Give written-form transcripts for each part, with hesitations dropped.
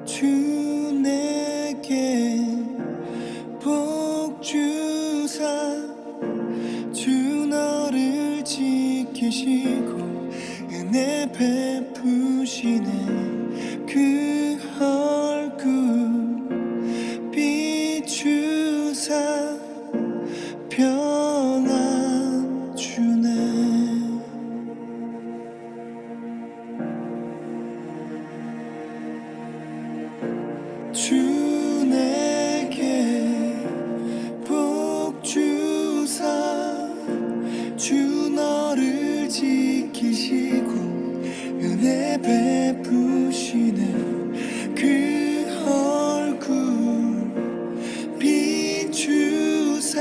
주 내게 복 주사 주 너를 지키시고 은혜 베푸시네 그 얼굴 비추사 평안 주네. 주 내게 복 주사 주 너를 지키시고 은혜 베푸시네 그 얼굴 비추사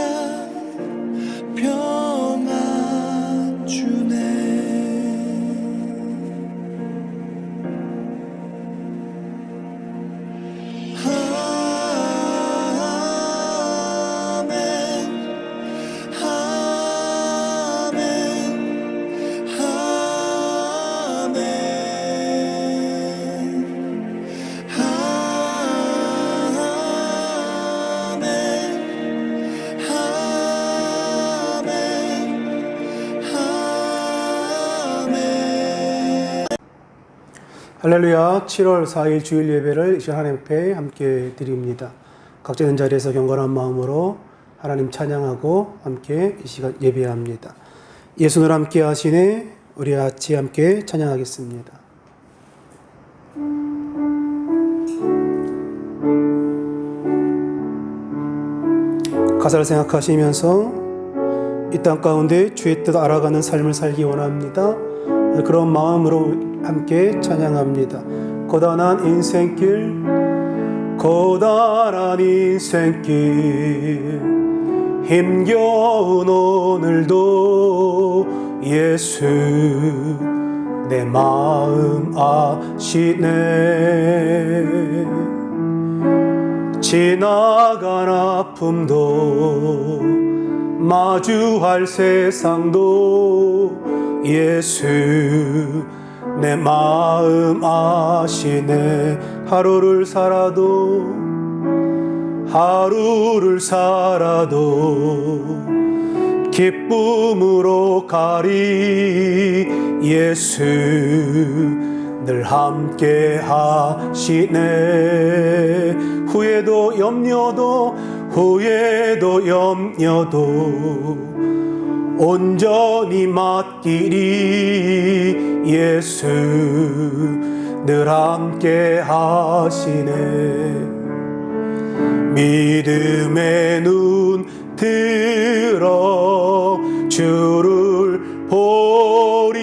평안 주네. 할렐루야. 7월 4일 주일 예배를 이 시간 하나님 앞에 함께 드립니다. 각자 있는 자리에서 경건한 마음으로 하나님 찬양하고 함께 이 시간 예배합니다. 예수를 함께 하시네. 우리 같이 함께 찬양하겠습니다. 가사를 생각하시면서 이 땅 가운데 주의 뜻 알아가는 삶을 살기 원합니다. 그런 마음으로 함께 찬양합니다. 고단한 인생길 힘겨운 오늘도 예수 내 마음 아시네. 지나간 아픔도 마주할 세상도 예수 내 마음 아시네. 하루를 살아도 기쁨으로 가리 예수 늘 함께 하시네. 후회도 염려도 온전히 맡기리 예수 늘 함께 하시네. 믿음의 눈 들어 주를 보리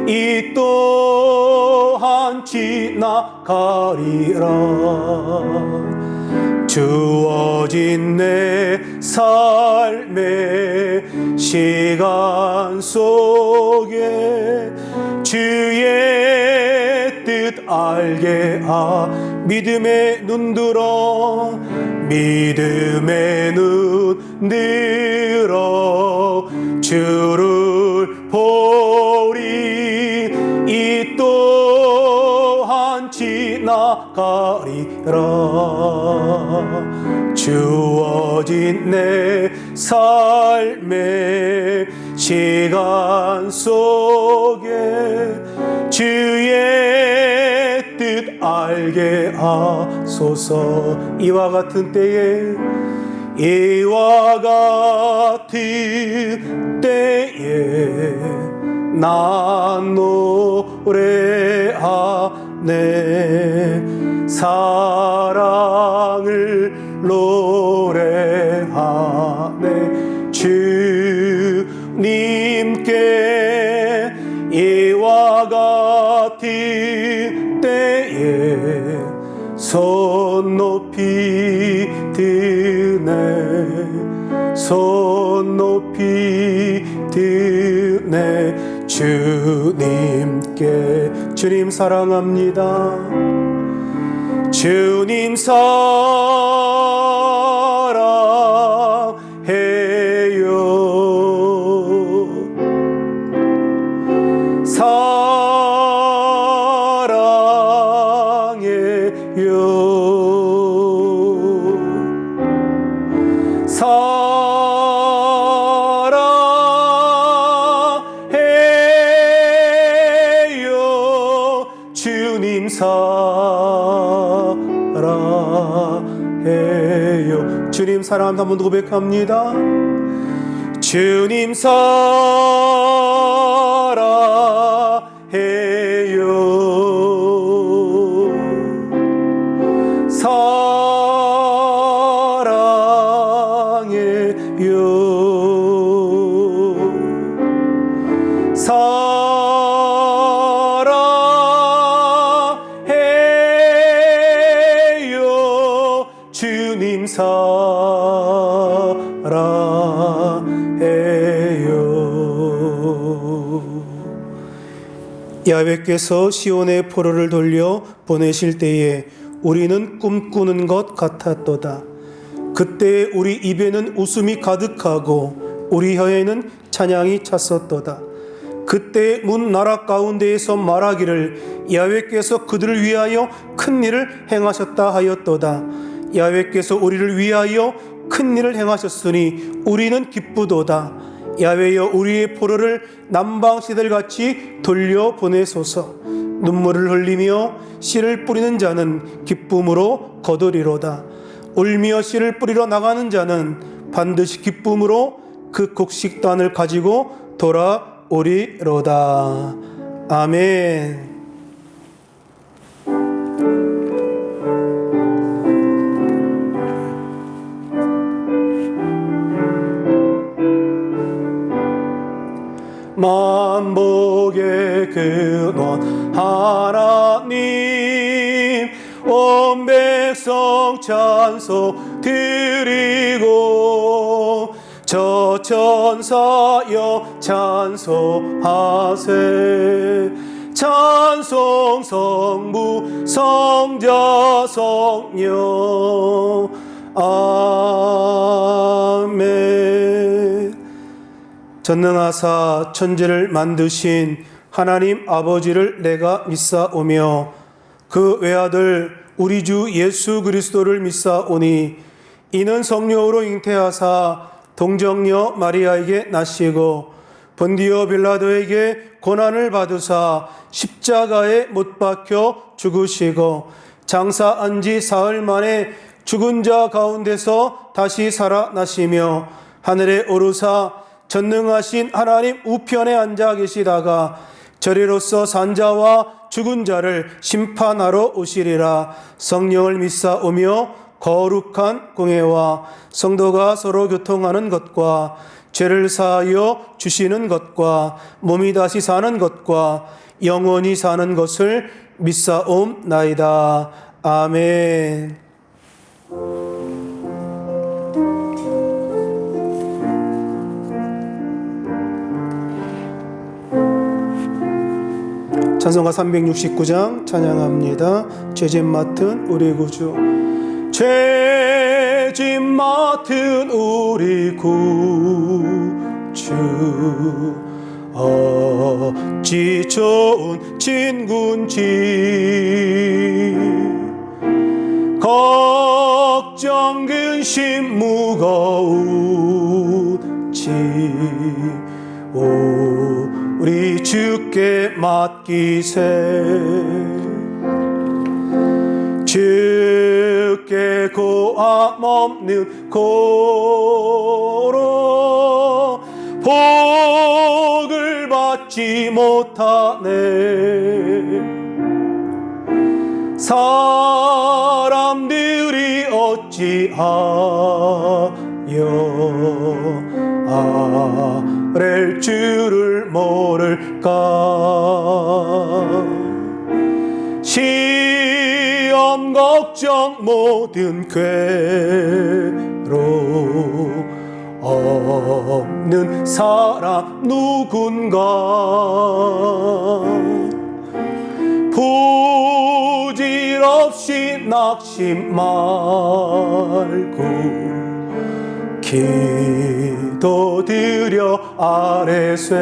이 또한 지나가리라. 주어진 내 삶의 시간 속에 주의 뜻 알게 믿음의 눈 들어 주를 보리 이 또한 지나가리라. 주어진 내 삶의 시간 속에 주의 뜻 알게 하소서. 이와 같은 때에 난 노래하네. 사랑을 노래하네. 주님께 이와 같은 때에 손 높이 드네. 손 높이 드네. 주님 사랑합니다. 주님 사랑해요. 사랑의 주님 사랑해요. 주님 사랑합니다. 한 번 더 고백합니다. 주님 사랑해요. 사랑해요. 주님 사랑해요. 야훼께서 시온의 포로를 돌려 보내실 때에 우리는 꿈꾸는 것 같았도다. 그때 우리 입에는 웃음이 가득하고 우리 혀에는 찬양이 찼었도다. 그때 문 나라 가운데에서 말하기를 야훼께서 그들을 위하여 큰 일을 행하셨다 하였도다. 야훼께서 우리를 위하여 큰 일을 행하셨으니 우리는 기쁘도다. 야훼여 우리의 포로를 남방시들같이 돌려보내소서. 눈물을 흘리며 씨를 뿌리는 자는 기쁨으로 거두리로다. 울며 씨를 뿌리러 나가는 자는 반드시 기쁨으로 그 곡식단을 가지고 돌아오리로다. 아멘. 만복의 근원 하나님, 온 백성 찬송 드리고 저 천사여 찬송하세. 찬송 성부 성자 성령. 아멘. 전능하사 천지를 만드신 하나님 아버지를 내가 믿사오며 그 외아들 우리 주 예수 그리스도를 믿사오니 이는 성령으로 잉태하사 동정녀 마리아에게 나시고 본디오 빌라도에게 고난을 받으사 십자가에 못 박혀 죽으시고 장사한 지 사흘 만에 죽은 자 가운데서 다시 살아나시며 하늘에 오르사 전능하신 하나님 우편에 앉아 계시다가 저리로서 산자와 죽은 자를 심판하러 오시리라. 성령을 믿사오며 거룩한 공회와 성도가 서로 교통하는 것과 죄를 사하여 주시는 것과 몸이 다시 사는 것과 영원히 사는 것을 믿사옵나이다. 아멘. 찬송가 369장 찬양합니다. 죄짐 맡은 우리 구주. 죄짐 맡은 우리 구주, 어찌 좋은 친군지. 걱정 근심 무거운지 우리 주께 맡기세. 주께 고함 없는 고로 복을 받지 못하네. 사람들이 어찌하여 아랠 줄을 모를까. 시험 걱정 모든 괴로 없는 사람 누군가. 부질없이 낙심 말고 기도드려 아뢰세.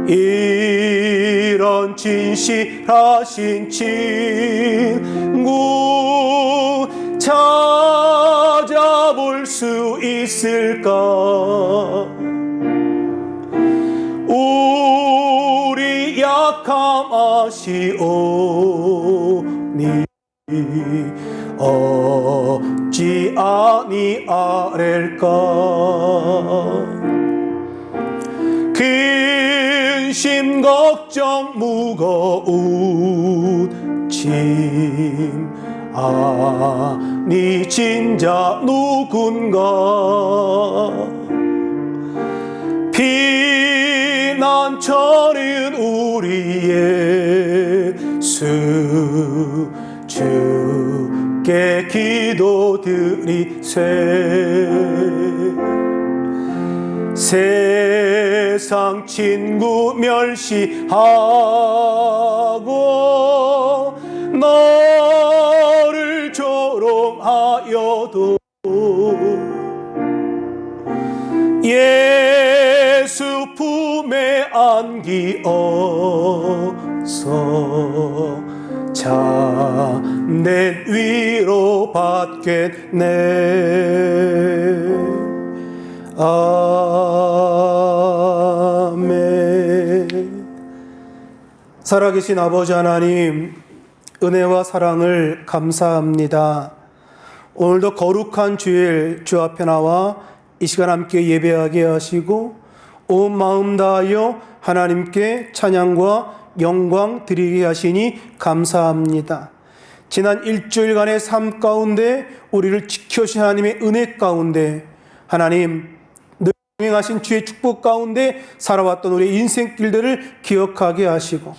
이런 진실하신 친구 찾아볼 수 있을까. 우리 야 약함하시오니 어찌 아니하렐까. 근심 걱정 무거운 짐 아니 진자 누군가. 피난처는 우리의 수 주께 기도드리세. 세상 친구 멸시하고 너를 조롱하여도 예수 품에 안기어서 참된 위로 받겠네. 아멘. 살아계신 아버지 하나님, 은혜와 사랑을 감사합니다. 오늘도 거룩한 주일 주 앞에 나와 이 시간 함께 예배하게 하시고 온 마음 다하여 하나님께 찬양과 영광 드리게 하시니 감사합니다. 지난 일주일간의 삶 가운데 우리를 지켜주신 하나님의 은혜 가운데 하나님 늘 동행하신 주의 축복 가운데 살아왔던 우리의 인생길들을 기억하게 하시고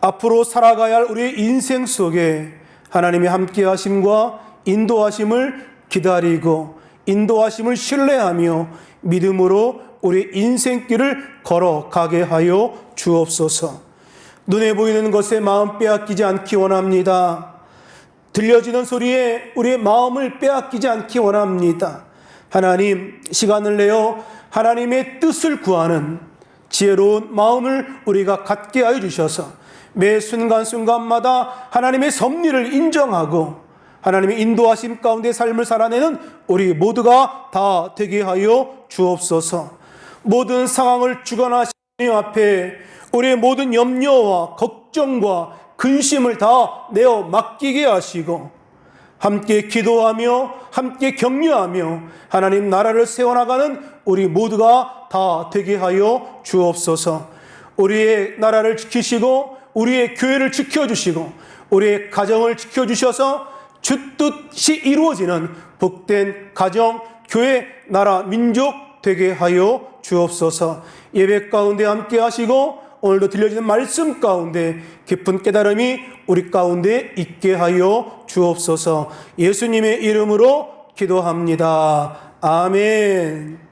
앞으로 살아가야 할 우리의 인생 속에 하나님의 함께하심과 인도하심을 기다리고 인도하심을 신뢰하며 믿음으로 우리의 인생길을 걸어가게 하여 주옵소서. 눈에 보이는 것에 마음 빼앗기지 않기 원합니다. 들려지는 소리에 우리의 마음을 빼앗기지 않기 원합니다. 하나님, 시간을 내어 하나님의 뜻을 구하는 지혜로운 마음을 우리가 갖게 하여 주셔서 매 순간순간마다 하나님의 섭리를 인정하고 하나님의 인도하심 가운데 삶을 살아내는 우리 모두가 다 되게 하여 주옵소서. 모든 상황을 주관하시는 주님 앞에 우리의 모든 염려와 걱정과 근심을 다 내어 맡기게 하시고 함께 기도하며 함께 격려하며 하나님 나라를 세워나가는 우리 모두가 다 되게 하여 주옵소서. 우리의 나라를 지키시고 우리의 교회를 지켜주시고 우리의 가정을 지켜주셔서 주 뜻이 이루어지는 복된 가정, 교회, 나라, 민족 되게 하여 주옵소서. 예배 가운데 함께 하시고 오늘도 들려지는 말씀 가운데 깊은 깨달음이 우리 가운데 있게 하여 주옵소서. 예수님의 이름으로 기도합니다. 아멘.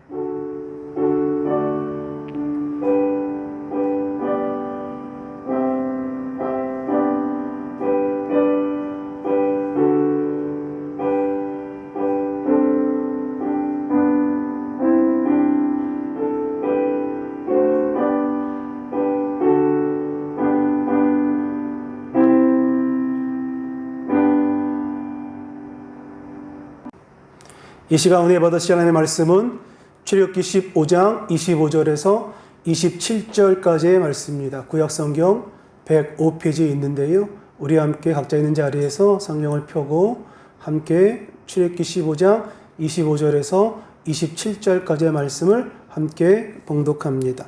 이 시간 은혜 받으실 하나님의 말씀은 출애굽기 15장 25절에서 27절까지의 말씀입니다. 구약성경 105페이지에 있는데요. 우리 함께 각자 있는 자리에서 성경을 펴고 함께 출애굽기 15장 25절에서 27절까지의 말씀을 함께 봉독합니다.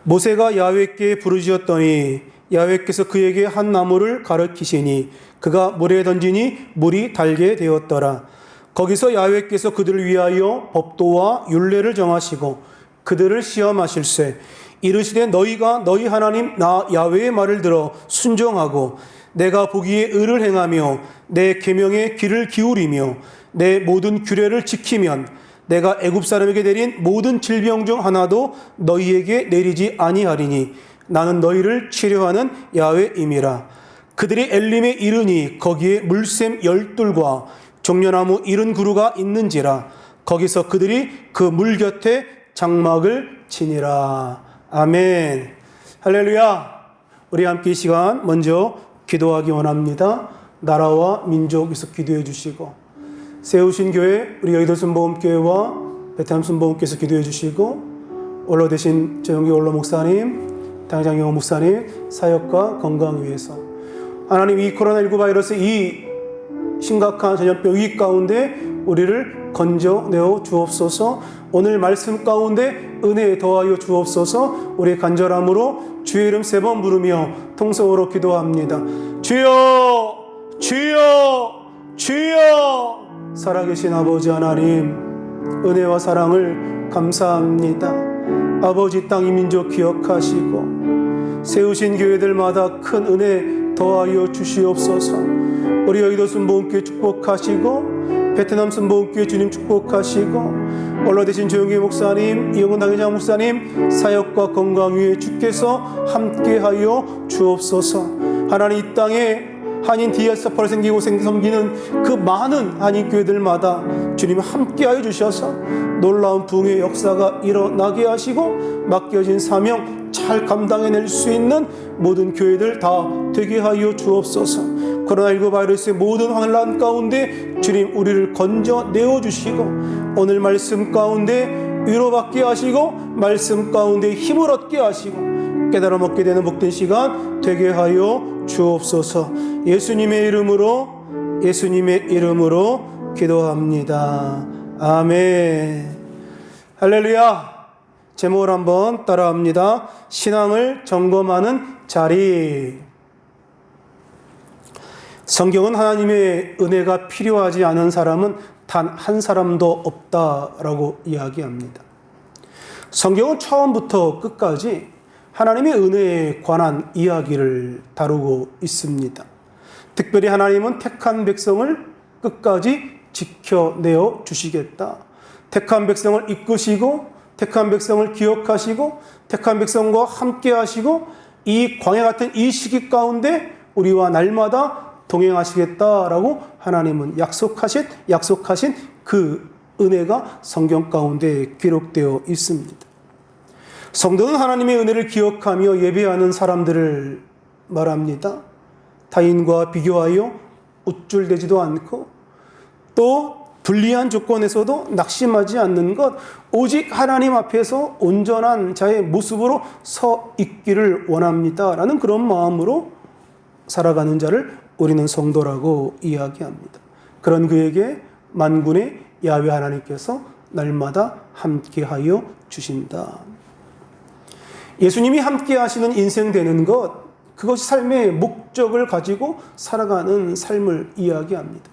모세가 야훼께 부르짖었더니 야훼께서 그에게 한 나무를 가르치시니 그가 물에 던지니 물이 달게 되었더라. 거기서 야훼께서 그들을 위하여 법도와 율례를 정하시고 그들을 시험하실세 이르시되 너희가 너희 하나님 나 야훼의 말을 들어 순종하고 내가 보기에 의를 행하며 내 계명에 귀를 기울이며 내 모든 규례를 지키면 내가 애굽 사람에게 내린 모든 질병 중 하나도 너희에게 내리지 아니하리니 나는 너희를 치료하는 야훼임이라. 그들이 엘림에 이르니 거기에 물샘 12과 종려나무 70그루가 있는지라. 거기서 그들이 그 물 곁에 장막을 치니라. 아멘. 할렐루야. 우리 함께 이 시간 먼저 기도하기 원합니다. 나라와 민족에서 기도해 주시고 세우신 교회 우리 여의도 순복음교회와 베트남 순복음교회에서 기도해 주시고 원로 되신 정영기 원로 목사님 당장용 목사님 사역과 건강 위해서 하나님 이 코로나19 바이러스 이 심각한 전염병 위기 가운데 우리를 건져내어 주옵소서. 오늘 말씀 가운데 은혜 더하여 주옵소서. 우리의 간절함으로 주의 이름 3번 부르며 통성으로 기도합니다. 주여 주여 주여. 살아계신 아버지 하나님 은혜와 사랑을 감사합니다. 아버지 땅 이 민족 기억하시고 세우신 교회들마다 큰 은혜 더하여 주시옵소서. 우리 여의도 순복음교회 축복하시고 베트남 순복음교회 주님 축복하시고 원로 되신 조영기 목사님, 이영훈 당회장 목사님 사역과 건강 위에 주께서 함께하여 주옵소서. 하나님 이 땅에 한인 디아스포라를 생기고 섬기는 그 많은 한인 교회들마다 주님 함께하여 주셔서 놀라운 부흥의 역사가 일어나게 하시고 맡겨진 사명 잘 감당해낼 수 있는 모든 교회들 다 되게 하여 주옵소서. 코로나19 바이러스의 모든 환란 가운데 주님 우리를 건져내어 주시고 오늘 말씀 가운데 위로받게 하시고 말씀 가운데 힘을 얻게 하시고 깨달음 얻게 되는 복된 시간 되게 하여 주옵소서. 예수님의 이름으로 기도합니다. 아멘. 할렐루야. 제목을 한번 따라합니다. 신앙을 점검하는 자리. 성경은 하나님의 은혜가 필요하지 않은 사람은 단 한 사람도 없다라고 이야기합니다. 성경은 처음부터 끝까지 하나님의 은혜에 관한 이야기를 다루고 있습니다. 특별히 하나님은 택한 백성을 끝까지 지켜내어 주시겠다. 택한 백성을 이끄시고 택한 백성을 기억하시고 택한 백성과 함께 하시고 이 광야 같은 이 시기 가운데 우리와 날마다 동행하시겠다라고 하나님은 약속하신 그 은혜가 성경 가운데 기록되어 있습니다. 성도는 하나님의 은혜를 기억하며 예배하는 사람들을 말합니다. 타인과 비교하여 우쭐대지도 않고 또 불리한 조건에서도 낙심하지 않는 것, 오직 하나님 앞에서 온전한 자의 모습으로 서 있기를 원합니다 라는 그런 마음으로 살아가는 자를 우리는 성도라고 이야기합니다. 그런 그에게 만군의 야훼 하나님께서 날마다 함께하여 주신다. 예수님이 함께하시는 인생 되는 것, 그것이 삶의 목적을 가지고 살아가는 삶을 이야기합니다.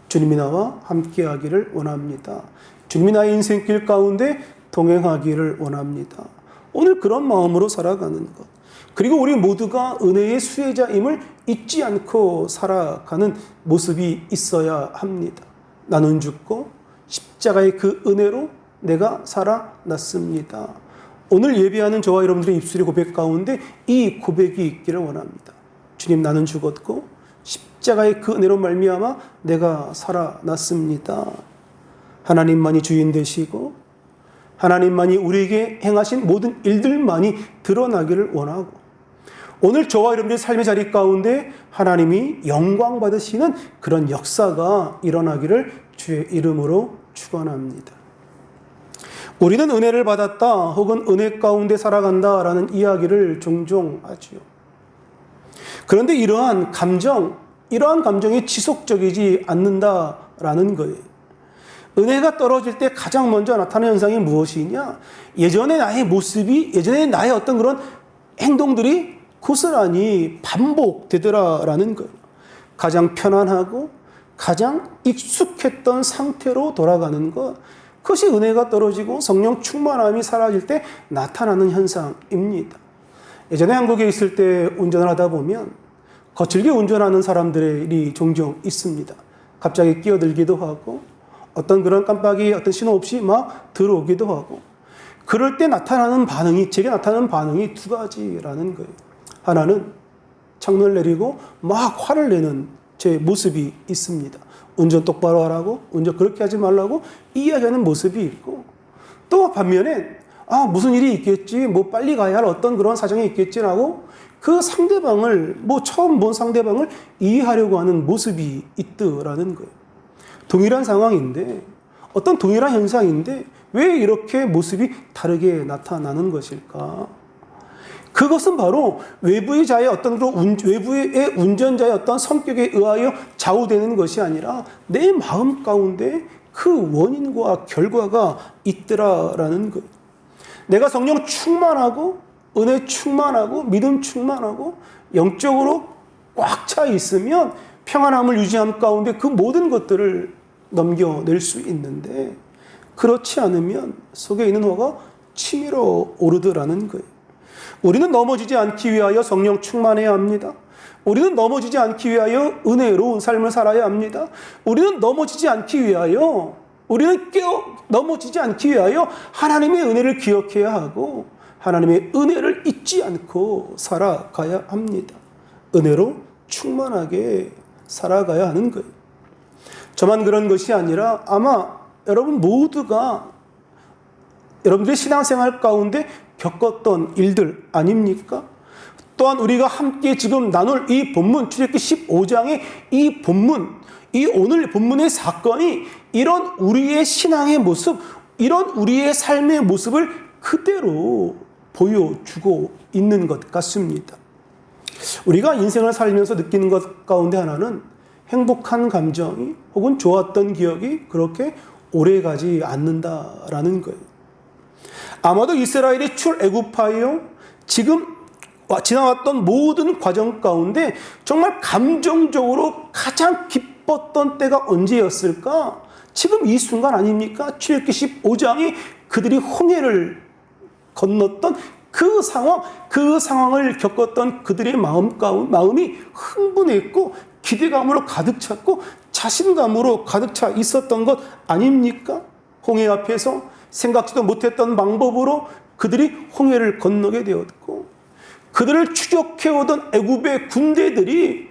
주님이 나와 함께하기를 원합니다. 주님이 나의 인생길 가운데 동행하기를 원합니다. 오늘 그런 마음으로 살아가는 것, 그리고 우리 모두가 은혜의 수혜자임을 잊지 않고 살아가는 모습이 있어야 합니다. 나는 죽고 십자가의 그 은혜로 내가 살아났습니다. 오늘 예배하는 저와 여러분들의 입술의 고백 가운데 이 고백이 있기를 원합니다. 주님, 나는 죽었고 십자가의 그 은혜로 말미암아 내가 살아났습니다. 하나님만이 주인 되시고 하나님만이 우리에게 행하신 모든 일들만이 드러나기를 원하고 오늘 저와 여러분들의 삶의 자리 가운데 하나님이 영광 받으시는 그런 역사가 일어나기를 주의 이름으로 축원합니다. 우리는 은혜를 받았다 혹은 은혜 가운데 살아간다라는 이야기를 종종 하지요. 그런데 이러한 감정이 지속적이지 않는다라는 거예요. 은혜가 떨어질 때 가장 먼저 나타나는 현상이 무엇이냐? 예전의 나의 모습이, 예전의 나의 어떤 그런 행동들이 고스란히 반복되더라라는 거예요. 가장 편안하고 가장 익숙했던 상태로 돌아가는 것, 그것이 은혜가 떨어지고 성령 충만함이 사라질 때 나타나는 현상입니다. 예전에 한국에 있을 때 운전을 하다 보면 거칠게 운전하는 사람들이 종종 있습니다. 갑자기 끼어들기도 하고 어떤 그런 깜빡이 어떤 신호 없이 막 들어오기도 하고, 그럴 때 나타나는 반응이, 제게 나타나는 반응이 두 가지라는 거예요. 하나는 창문을 내리고 막 화를 내는 제 모습이 있습니다. 운전 똑바로 하라고, 운전 그렇게 하지 말라고 이야기하는 모습이 있고, 또 반면에 무슨 일이 있겠지, 뭐 빨리 가야 할 어떤 그런 사정이 있겠지라고 그 상대방을, 처음 본 상대방을 이해하려고 하는 모습이 있더라는 거예요. 동일한 상황인데, 어떤 동일한 현상인데 왜 이렇게 모습이 다르게 나타나는 것일까? 그것은 바로 외부의 자의 어떤 외부의 운전자의 어떤 성격에 의하여 좌우되는 것이 아니라 내 마음 가운데 그 원인과 결과가 있더라라는 것. 내가 성령 충만하고 은혜 충만하고 믿음 충만하고 영적으로 꽉 차 있으면 평안함을 유지함 가운데 그 모든 것들을 넘겨낼 수 있는데, 그렇지 않으면 속에 있는 화가 치밀어 오르더라는 거예요. 우리는 넘어지지 않기 위하여 성령 충만해야 합니다. 우리는 넘어지지 않기 위하여 은혜로운 삶을 살아야 합니다. 우리는 넘어지지 않기 위하여, 넘어지지 않기 위하여 하나님의 은혜를 기억해야 하고 하나님의 은혜를 잊지 않고 살아가야 합니다. 은혜로 충만하게 살아가야 하는 거예요. 저만 그런 것이 아니라 아마 여러분 모두가 여러분들의 신앙생활 가운데 겪었던 일들 아닙니까? 또한 우리가 함께 지금 나눌 이 본문, 출애굽기 15장의 이 본문, 이 오늘 본문의 사건이 이런 우리의 신앙의 모습, 이런 우리의 삶의 모습을 그대로 보여주고 있는 것 같습니다. 우리가 인생을 살면서 느끼는 것 가운데 하나는 행복한 감정이 혹은 좋았던 기억이 그렇게 오래가지 않는다라는 거예요. 아마도 이스라엘이 출애굽하여 지금 지나왔던 모든 과정 가운데 정말 감정적으로 가장 기뻤던 때가 언제였을까? 지금 이 순간 아닙니까? 출애굽기 15장이 그들이 홍해를 건넜던 그 상황을 겪었던 그들의 마음이 흥분했고 기대감으로 가득 찼고 자신감으로 가득 차 있었던 것 아닙니까? 홍해 앞에서 생각지도 못했던 방법으로 그들이 홍해를 건너게 되었고, 그들을 추격해오던 애굽의 군대들이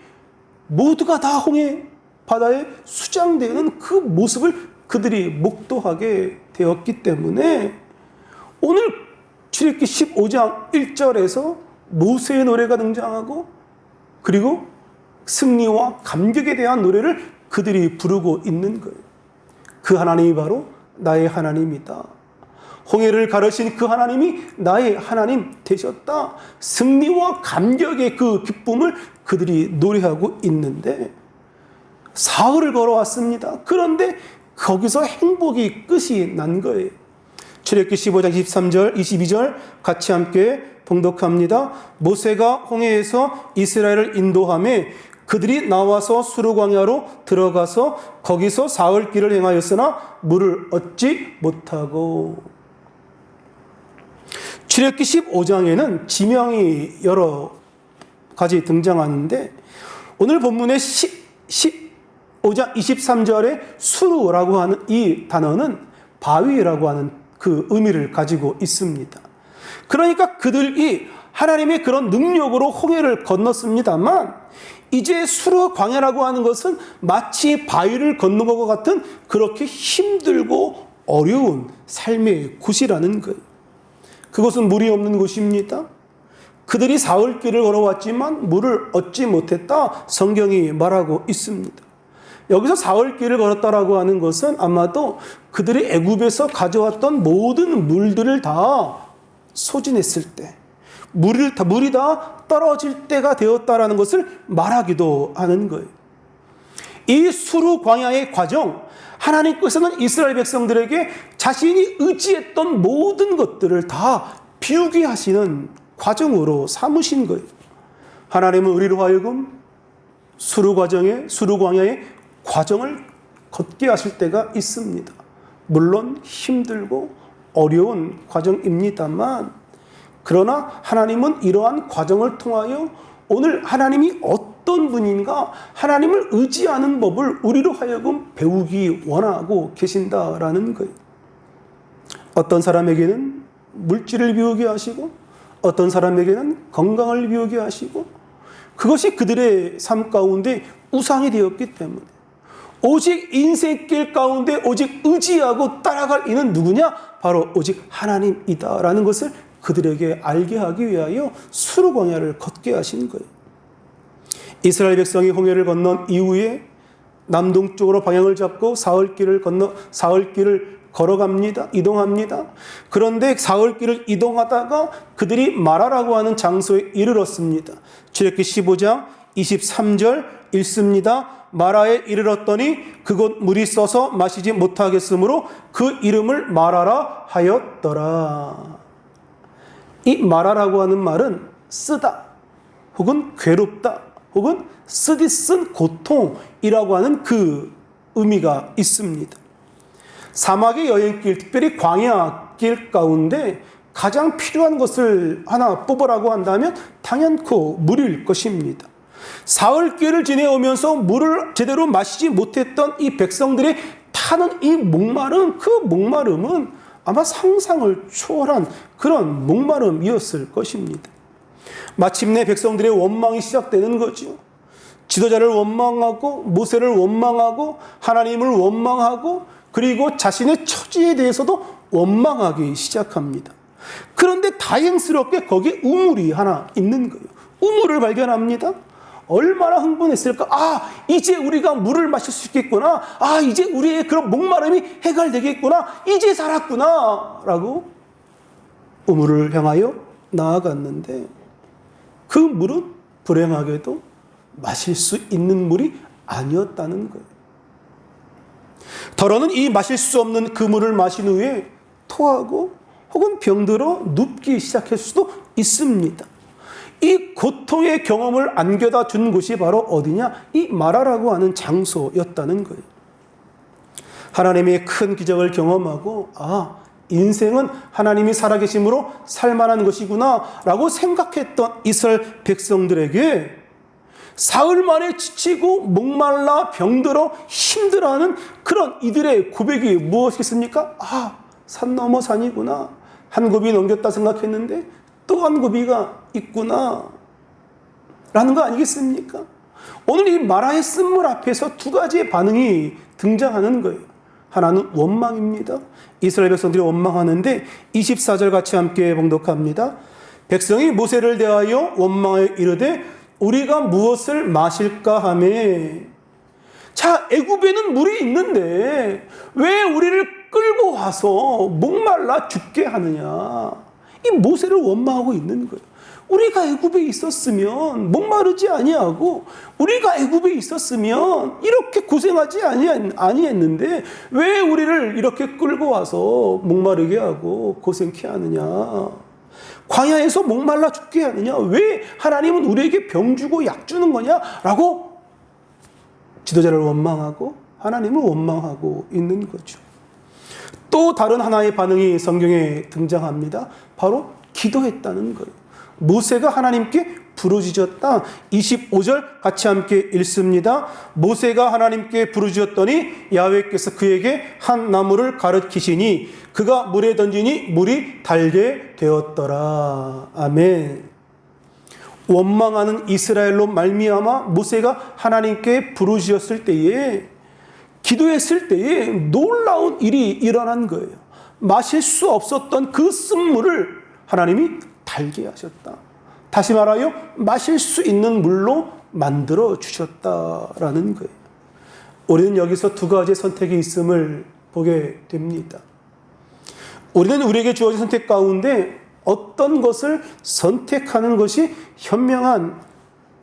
모두가 다 홍해 바다에 수장되는 그 모습을 그들이 목도하게 되었기 때문에 오늘 출애굽기 15장 1절에서 모세의 노래가 등장하고, 그리고 승리와 감격에 대한 노래를 그들이 부르고 있는 거예요. 그 하나님이 바로 나의 하나님이다. 홍해를 가르신 그 하나님이 나의 하나님 되셨다. 승리와 감격의 그 기쁨을 그들이 노래하고 있는데 사흘을 걸어왔습니다. 그런데 거기서 행복이 끝이 난 거예요. 출애굽기 15장 23절, 22절 같이 함께 봉독합니다. 모세가 홍해에서 이스라엘을 인도하매 그들이 나와서 수르 광야로 들어가서 거기서 사흘 길을 행하였으나 물을 얻지 못하고. 출애굽기 15장에는 지명이 여러 가지 등장하는데 오늘 본문의 15장 23절에 수르라고 하는 이 단어는 바위라고 하는 그 의미를 가지고 있습니다. 그러니까 그들이 하나님의 그런 능력으로 홍해를 건넜습니다만 이제 수르 광야라고 하는 것은 마치 바위를 건넌 것과 같은 그렇게 힘들고 어려운 삶의 곳이라는 거예요. 그것은 물이 없는 곳입니다. 그들이 사흘 길을 걸어왔지만 물을 얻지 못했다 성경이 말하고 있습니다. 여기서 사흘 길을 걸었다라고 하는 것은 아마도 그들이 애굽에서 가져왔던 모든 물들을 다 소진했을 때, 물이 다 떨어질 때가 되었다라는 것을 말하기도 하는 거예요. 이 수르 광야의 과정, 하나님께서는 이스라엘 백성들에게 자신이 의지했던 모든 것들을 다 비우게 하시는 과정으로 삼으신 거예요. 하나님은 우리로 하여금 수르 광야의 과정을 걷게 하실 때가 있습니다. 물론 힘들고 어려운 과정입니다만, 그러나 하나님은 이러한 과정을 통하여 오늘 하나님이 어떤 분인가, 하나님을 의지하는 법을 우리로 하여금 배우기 원하고 계신다라는 거예요. 어떤 사람에게는 물질을 비우게 하시고, 어떤 사람에게는 건강을 비우게 하시고, 그것이 그들의 삶 가운데 우상이 되었기 때문에 오직 인생길 가운데 오직 의지하고 따라갈 이는 누구냐? 바로 오직 하나님이다라는 것을 그들에게 알게 하기 위하여 수르 광야를 걷게 하신 거예요. 이스라엘 백성이 홍해를 건넌 이후에 남동쪽으로 방향을 잡고 사흘 길을 걸어갑니다. 이동합니다. 그런데 사흘길을 이동하다가 그들이 마라라고 하는 장소에 이르렀습니다. 출애굽기 15장 23절 읽습니다. 마라에 이르렀더니 그곳 물이 써서 마시지 못하겠으므로 그 이름을 마라라 하였더라. 이 마라라고 하는 말은 쓰다 혹은 괴롭다 혹은 쓰디 쓴 고통이라고 하는 그 의미가 있습니다. 사막의 여행길, 특별히 광야길 가운데 가장 필요한 것을 하나 뽑으라고 한다면 당연코 물일 것입니다. 사흘길을 지내오면서 물을 제대로 마시지 못했던 이 백성들이 타는 이 목마름, 그 목마름은 아마 상상을 초월한 그런 목마름이었을 것입니다. 마침내 백성들의 원망이 시작되는 거죠. 지도자를 원망하고 모세를 원망하고 하나님을 원망하고 그리고 자신의 처지에 대해서도 원망하기 시작합니다. 그런데 다행스럽게 거기에 우물이 하나 있는 거예요. 우물을 발견합니다. 얼마나 흥분했을까? 아, 이제 우리가 물을 마실 수 있겠구나. 아, 이제 우리의 그런 목마름이 해결되겠구나. 이제 살았구나. 라고 우물을 향하여 나아갔는데 그 물은 불행하게도 마실 수 있는 물이 아니었다는 거예요. 더러는 이 마실 수 없는 그 물을 마신 후에 토하고 혹은 병들어 눕기 시작할 수도 있습니다. 이 고통의 경험을 안겨다 준 곳이 바로 어디냐? 이 마라라고 하는 장소였다는 거예요. 하나님의 큰 기적을 경험하고 인생은 하나님이 살아계심으로 살만한 것이구나 라고 생각했던 이스라엘 백성들에게 사흘 만에 지치고 목말라 병들어 힘들어하는 그런 이들의 고백이 무엇이겠습니까? 산 넘어 산이구나. 한 고비 넘겼다 생각했는데 또 한 고비가 있구나 라는 거 아니겠습니까? 오늘 이 마라의 쓴물 앞에서 두 가지의 반응이 등장하는 거예요. 하나는 원망입니다. 이스라엘 백성들이 원망하는데 24절 같이 함께 봉독합니다. 백성이 모세를 대하여 원망하여 이르되 우리가 무엇을 마실까 하매. 자, 애굽에는 물이 있는데 왜 우리를 끌고 와서 목말라 죽게 하느냐. 이 모세를 원망하고 있는 거예요. 우리가 애굽에 있었으면 목마르지 아니하고 우리가 애굽에 있었으면 이렇게 고생하지 아니했는데 왜 우리를 이렇게 끌고 와서 목마르게 하고 고생케 하느냐. 광야에서 목말라 죽게 하느냐. 왜 하나님은 우리에게 병 주고 약 주는 거냐라고 지도자를 원망하고 하나님을 원망하고 있는 거죠. 또 다른 하나의 반응이 성경에 등장합니다. 바로 기도했다는 거예요. 모세가 하나님께 부르짖었다. 25절 같이 함께 읽습니다. 모세가 하나님께 부르짖었더니 야훼께서 그에게 한 나무를 가르치시니 그가 물에 던지니 물이 달게 되었더라. 아멘. 원망하는 이스라엘로 말미암아 모세가 하나님께 부르짖었을 때에 기도했을 때에 놀라운 일이 일어난 거예요. 마실 수 없었던 그 쓴물을 하나님이 달게 하셨다. 다시 말하여 마실 수 있는 물로 만들어 주셨다라는 거예요. 우리는 여기서 두 가지의 선택이 있음을 보게 됩니다. 우리는 우리에게 주어진 선택 가운데 어떤 것을 선택하는 것이 현명한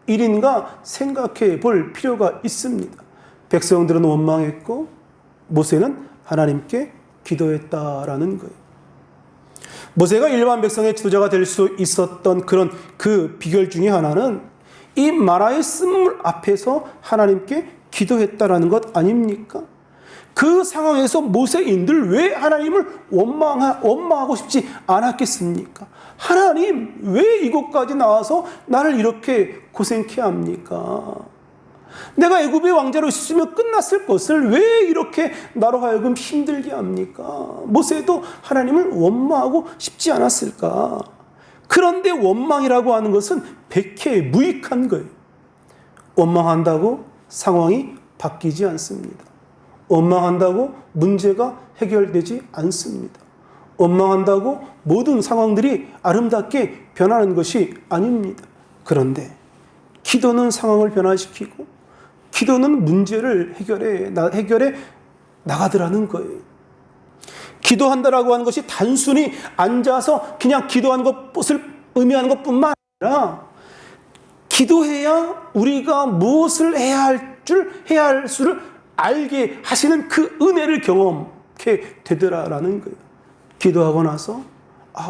일인가 생각해 볼 필요가 있습니다. 백성들은 원망했고 모세는 하나님께 기도했다라는 거예요. 모세가 일반 백성의 지도자가 될 수 있었던 그런 그 비결 중에 하나는 이 마라의 쓴물 앞에서 하나님께 기도했다라는 것 아닙니까? 그 상황에서 모세인들 왜 하나님을 원망하고 싶지 않았겠습니까? 하나님, 왜 이곳까지 나와서 나를 이렇게 고생케 합니까? 내가 애굽의 왕자로 있으면 끝났을 것을 왜 이렇게 나로 하여금 힘들게 합니까? 모세도 하나님을 원망하고 싶지 않았을까? 그런데 원망이라고 하는 것은 백해무익한 거예요. 원망한다고 상황이 바뀌지 않습니다. 원망한다고 문제가 해결되지 않습니다. 원망한다고 모든 상황들이 아름답게 변하는 것이 아닙니다. 그런데 기도는 상황을 변화시키고 기도는 문제를 해결해 나가더라는 거예요. 기도한다라고 하는 것이 단순히 앉아서 그냥 기도하는 것을 의미하는 것뿐만 아니라 기도해야 우리가 무엇을 해야 할 수를 알게 하시는 그 은혜를 경험하게 되더라라는 거예요. 기도하고 나서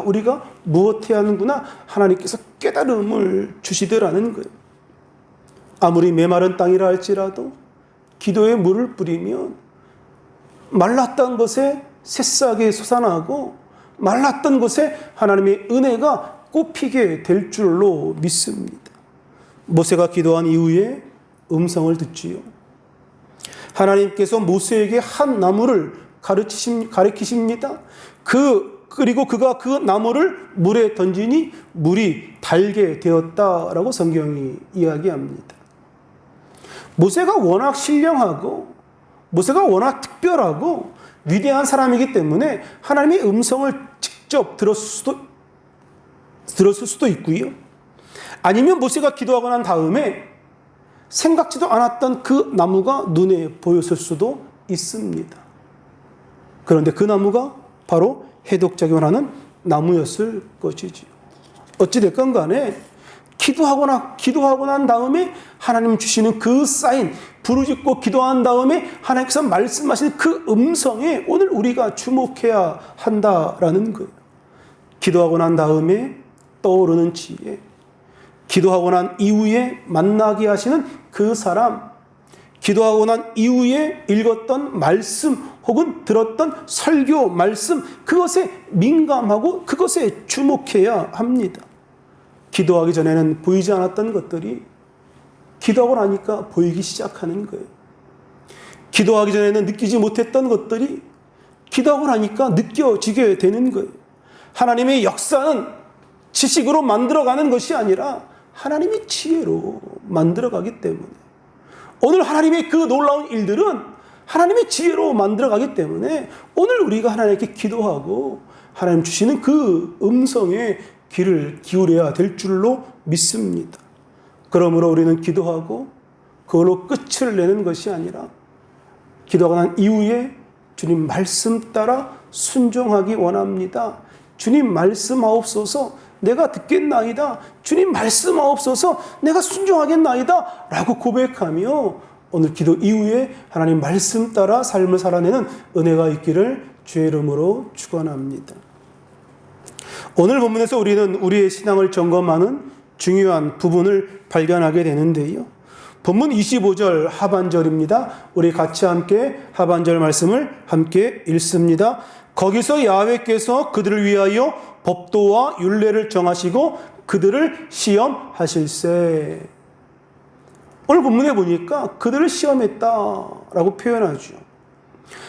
우리가 무엇 해야 하는구나 하나님께서 깨달음을 주시더라는 거예요. 아무리 메마른 땅이라 할지라도 기도에 물을 뿌리면 말랐던 것에 새싹이 솟아나고 말랐던 것에 하나님의 은혜가 꽃피게 될 줄로 믿습니다. 모세가 기도한 이후에 음성을 듣지요. 하나님께서 모세에게 한 나무를 가리키십니다. 그리고 그가 그 나무를 물에 던지니 물이 달게 되었다라고 성경이 이야기합니다. 모세가 워낙 신령하고 모세가 워낙 특별하고 위대한 사람이기 때문에 하나님의 음성을 직접 들었을 수도 있고요. 아니면 모세가 기도하고 난 다음에 생각지도 않았던 그 나무가 눈에 보였을 수도 있습니다. 그런데 그 나무가 바로 해독작용을 나무였을 것이지요. 어찌됐건 간에 기도하고 난 다음에 하나님 주시는 그 사인, 부르짖고 기도한 다음에 하나님께서 말씀하시는 그 음성에 오늘 우리가 주목해야 한다라는 거예요. 기도하고 난 다음에 떠오르는 지혜, 기도하고 난 이후에 만나게 하시는 그 사람, 기도하고 난 이후에 읽었던 말씀 혹은 들었던 설교 말씀, 그것에 민감하고 그것에 주목해야 합니다. 기도하기 전에는 보이지 않았던 것들이 기도하고 나니까 보이기 시작하는 거예요. 기도하기 전에는 느끼지 못했던 것들이 기도하고 나니까 느껴지게 되는 거예요. 하나님의 역사는 지식으로 만들어가는 것이 아니라 하나님의 지혜로 만들어가기 때문에 오늘 하나님의 그 놀라운 일들은 하나님의 지혜로 만들어가기 때문에 오늘 우리가 하나님께 기도하고 하나님 주시는 그 음성에 귀를 기울여야 될 줄로 믿습니다. 그러므로 우리는 기도하고 그걸로 끝을 내는 것이 아니라 기도하고 난 이후에 주님 말씀 따라 순종하기 원합니다. 주님 말씀하옵소서, 내가 듣겠나이다. 주님 말씀하옵소서, 내가 순종하겠나이다 라고 고백하며 오늘 기도 이후에 하나님 말씀 따라 삶을 살아내는 은혜가 있기를 주의 이름으로 축원합니다. 오늘 본문에서 우리는 우리의 신앙을 점검하는 중요한 부분을 발견하게 되는데요. 본문 25절 하반절입니다. 우리 같이 함께 하반절 말씀을 함께 읽습니다. 거기서 야훼께서 그들을 위하여 법도와 율례를 정하시고 그들을 시험하실세. 오늘 본문에 보니까 그들을 시험했다라고 표현하죠.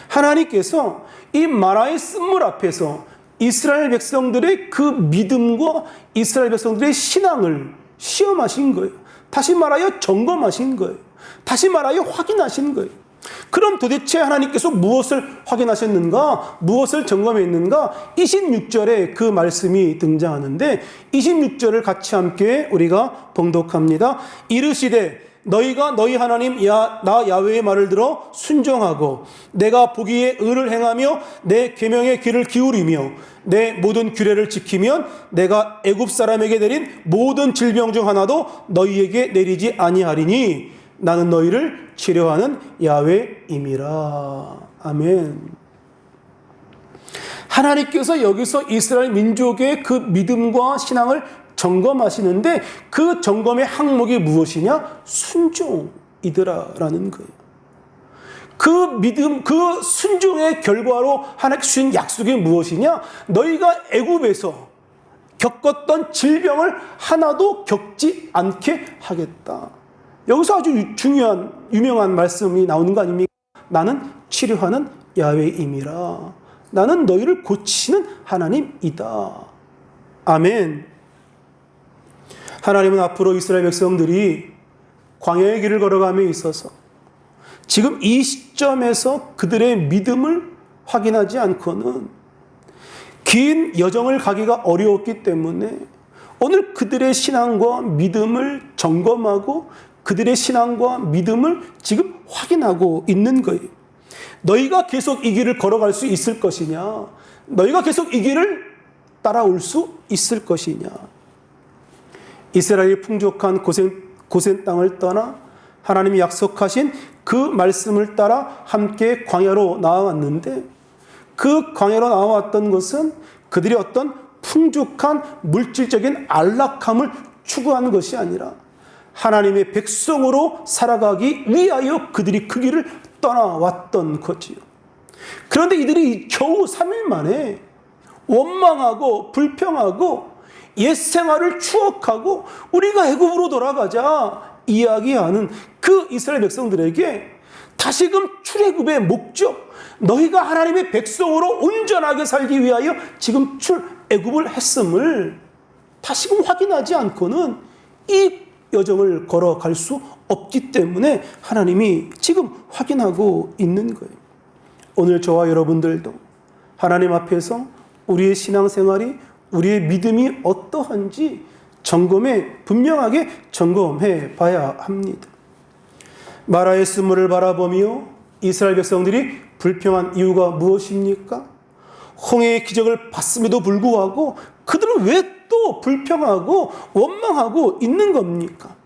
하나님께서 이 마라의 쓴물 앞에서 이스라엘 백성들의 그 믿음과 이스라엘 백성들의 신앙을 시험하신 거예요. 다시 말하여 점검하신 거예요. 다시 말하여 확인하신 거예요. 그럼 도대체 하나님께서 무엇을 확인하셨는가? 무엇을 점검했는가? 26절에 그 말씀이 등장하는데 26절을 같이 함께 우리가 봉독합니다. 이르시되 너희가 너희 하나님 나 야훼의 말을 들어 순종하고 내가 보기에 의를 행하며 내 계명의 귀를 기울이며 내 모든 규례를 지키면 내가 애굽 사람에게 내린 모든 질병 중 하나도 너희에게 내리지 아니하리니 나는 너희를 치료하는 야훼임이라. 아멘. 하나님께서 여기서 이스라엘 민족의 그 믿음과 신앙을 점검하시는데 그 점검의 항목이 무엇이냐? 순종이더라라는 거예요. 그 믿음, 그 순종의 결과로 하나님께서 주신 약속이 무엇이냐? 너희가 애굽에서 겪었던 질병을 하나도 겪지 않게 하겠다. 여기서 아주 중요한 유명한 말씀이 나오는 거 아닙니까? 나는 치료하는 야훼임이라. 나는 너희를 고치는 하나님이다. 아멘. 하나님은 앞으로 이스라엘 백성들이 광야의 길을 걸어감에 있어서 지금 이 시점에서 그들의 믿음을 확인하지 않고는 긴 여정을 가기가 어려웠기 때문에 오늘 그들의 신앙과 믿음을 점검하고 그들의 신앙과 믿음을 지금 확인하고 있는 거예요. 너희가 계속 이 길을 걸어갈 수 있을 것이냐? 너희가 계속 이 길을 따라올 수 있을 것이냐? 이스라엘이 풍족한 고센 땅을 떠나 하나님이 약속하신 그 말씀을 따라 함께 광야로 나아왔는데, 그 광야로 나아왔던 것은 그들이 어떤 풍족한 물질적인 안락함을 추구하는 것이 아니라 하나님의 백성으로 살아가기 위하여 그들이 그 길을 떠나왔던 거지요. 그런데 이들이 겨우 3일 만에 원망하고 불평하고 옛 생활을 추억하고 우리가 애굽으로 돌아가자 이야기하는 그 이스라엘 백성들에게 다시금 출애굽의 목적, 너희가 하나님의 백성으로 온전하게 살기 위하여 지금 출애굽을 했음을 다시금 확인하지 않고는 이 여정을 걸어갈 수 없기 때문에 하나님이 지금 확인하고 있는 거예요. 오늘 저와 여러분들도 하나님 앞에서 우리의 신앙생활이, 우리의 믿음이 어떠한지 분명하게 점검해 봐야 합니다. 마라의 쓴물을 바라보며 이스라엘 백성들이 불평한 이유가 무엇입니까? 홍해의 기적을 봤음에도 불구하고 그들은 왜 또 불평하고 원망하고 있는 겁니까?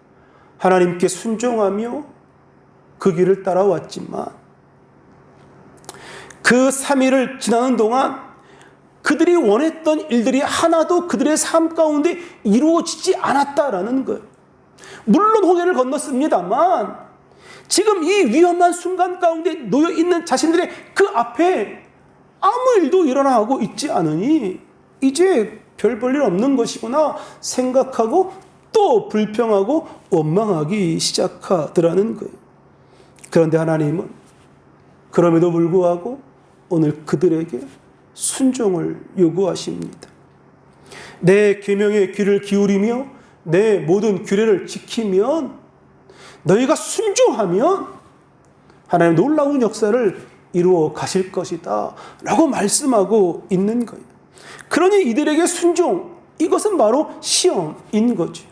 하나님께 순종하며 그 길을 따라왔지만 그 3일을 지나는 동안 그들이 원했던 일들이 하나도 그들의 삶 가운데 이루어지지 않았다라는 거예요. 물론 홍해를 건넜습니다만 지금 이 위험한 순간 가운데 놓여 있는 자신들의 그 앞에 아무 일도 일어나고 있지 않으니 이제 별 볼 일 없는 것이구나 생각하고 또 불평하고 원망하기 시작하더라는 거예요. 그런데 하나님은 그럼에도 불구하고 오늘 그들에게 순종을 요구하십니다. 내 계명에 귀를 기울이며 내 모든 규례를 지키면, 너희가 순종하면 하나님 놀라운 역사를 이루어 가실 것이다 라고 말씀하고 있는 거예요. 그러니 이들에게 순종, 이것은 바로 시험인 거죠.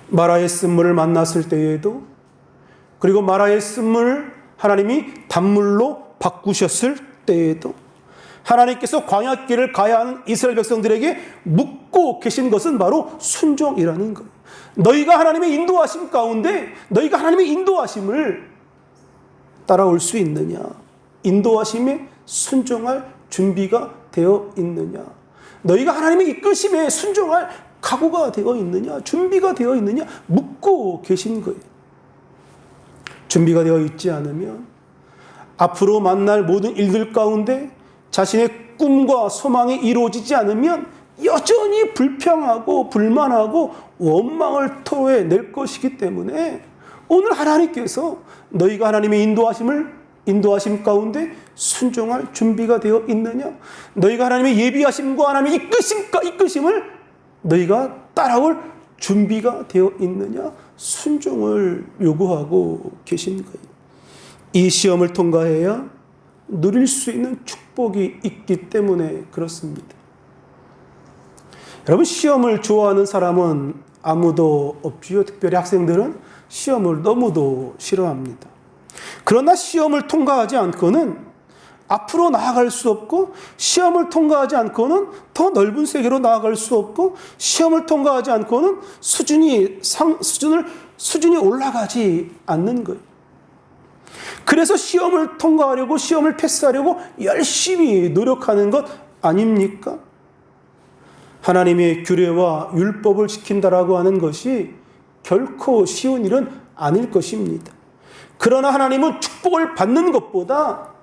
마라의 쓴물을 만났을 때에도, 그리고 마라의 쓴물을 하나님이 단물로 바꾸셨을 때에도 하나님께서 광야길을 가야 하는 이스라엘 백성들에게 묻고 계신 것은 바로 순종이라는 거예요. 너희가 하나님의 인도하심 가운데, 너희가 하나님의 인도하심을 따라올 수 있느냐? 인도하심에 순종할 준비가 되어 있느냐? 너희가 하나님의 이끄심에 순종할 각오가 되어 있느냐? 준비가 되어 있느냐? 묻고 계신 거예요. 준비가 되어 있지 않으면 앞으로 만날 모든 일들 가운데 자신의 꿈과 소망이 이루어지지 않으면 여전히 불평하고 불만하고 원망을 토해낼 것이기 때문에 오늘 하나님께서 너희가 하나님의 인도하심 가운데 순종할 준비가 되어 있느냐? 너희가 하나님의 예비하심과 하나님의 이끄심을 너희가 따라올 준비가 되어 있느냐? 순종을 요구하고 계신 거예요. 이 시험을 통과해야 누릴 수 있는 축복이 있기 때문에 그렇습니다. 여러분, 시험을 좋아하는 사람은 아무도 없지요. 특별히 학생들은 시험을 너무도 싫어합니다. 그러나 시험을 통과하지 않고는 앞으로 나아갈 수 없고, 시험을 통과하지 않고는 더 넓은 세계로 나아갈 수 없고, 시험을 통과하지 않고는 수준이 올라가지 않는 거예요. 그래서 시험을 통과하려고, 시험을 패스하려고 열심히 노력하는 것 아닙니까? 하나님의 규례와 율법을 지킨다라고 하는 것이 결코 쉬운 일은 아닐 것입니다. 그러나 하나님은 축복을 받는 것보다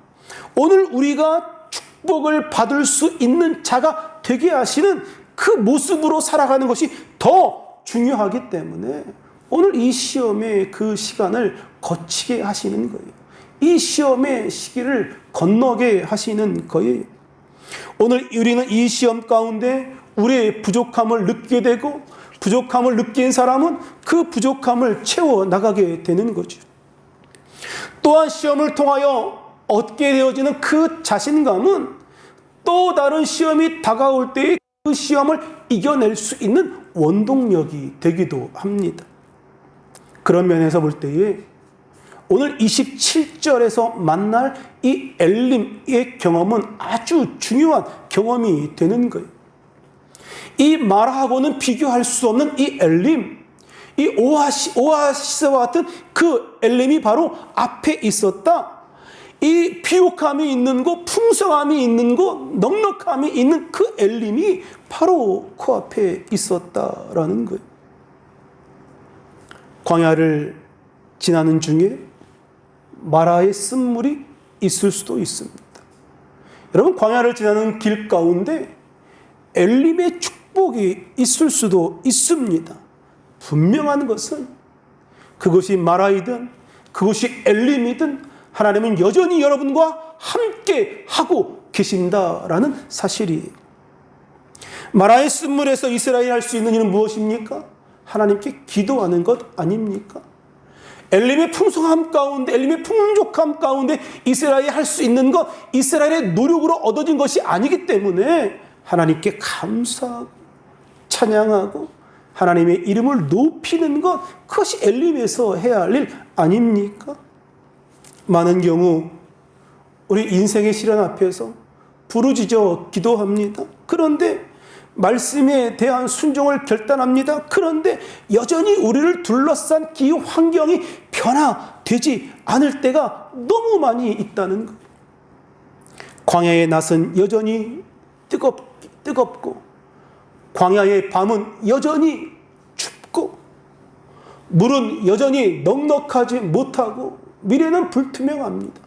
오늘 우리가 축복을 받을 수 있는 자가 되게 하시는 그 모습으로 살아가는 것이 더 중요하기 때문에 오늘 이 시험의 그 시간을 거치게 하시는 거예요. 이 시험의 시기를 건너게 하시는 거예요. 오늘 우리는 이 시험 가운데 우리의 부족함을 느끼게 되고, 부족함을 느낀 사람은 그 부족함을 채워나가게 되는 거죠. 또한 시험을 통하여 얻게 되어지는 그 자신감은 또 다른 시험이 다가올 때에 그 시험을 이겨낼 수 있는 원동력이 되기도 합니다. 그런 면에서 볼 때에 오늘 27절에서 만날 이 엘림의 경험은 아주 중요한 경험이 되는 거예요. 이 마라하고는 비교할 수 없는 이 엘림, 이 오아시스와 같은 그 엘림이 바로 앞에 있었다. 이 비옥함이 있는 곳, 풍성함이 있는 곳, 넉넉함이 있는 그 엘림이 바로 코앞에 있었다라는 거예요. 광야를 지나는 중에 마라의 쓴물이 있을 수도 있습니다. 여러분, 광야를 지나는 길 가운데 엘림의 축복이 있을 수도 있습니다. 분명한 것은 그것이 마라이든 그것이 엘림이든 하나님은 여전히 여러분과 함께 하고 계신다라는 사실이에요. 마라의 쓴물에서 이스라엘이 할 수 있는 일은 무엇입니까? 하나님께 기도하는 것 아닙니까? 엘림의 풍성함 가운데, 엘림의 풍족함 가운데 이스라엘이 할 수 있는 것, 이스라엘의 노력으로 얻어진 것이 아니기 때문에 하나님께 감사하고 찬양하고 하나님의 이름을 높이는 것, 그것이 엘림에서 해야 할 일 아닙니까? 많은 경우 우리 인생의 시련 앞에서 부르짖어 기도합니다. 그런데 말씀에 대한 순종을 결단합니다. 그런데 여전히 우리를 둘러싼 기후 환경이 변화되지 않을 때가 너무 많이 있다는 거예요. 광야의 낮은 여전히 뜨겁고 광야의 밤은 여전히 춥고 물은 여전히 넉넉하지 못하고 미래는 불투명합니다.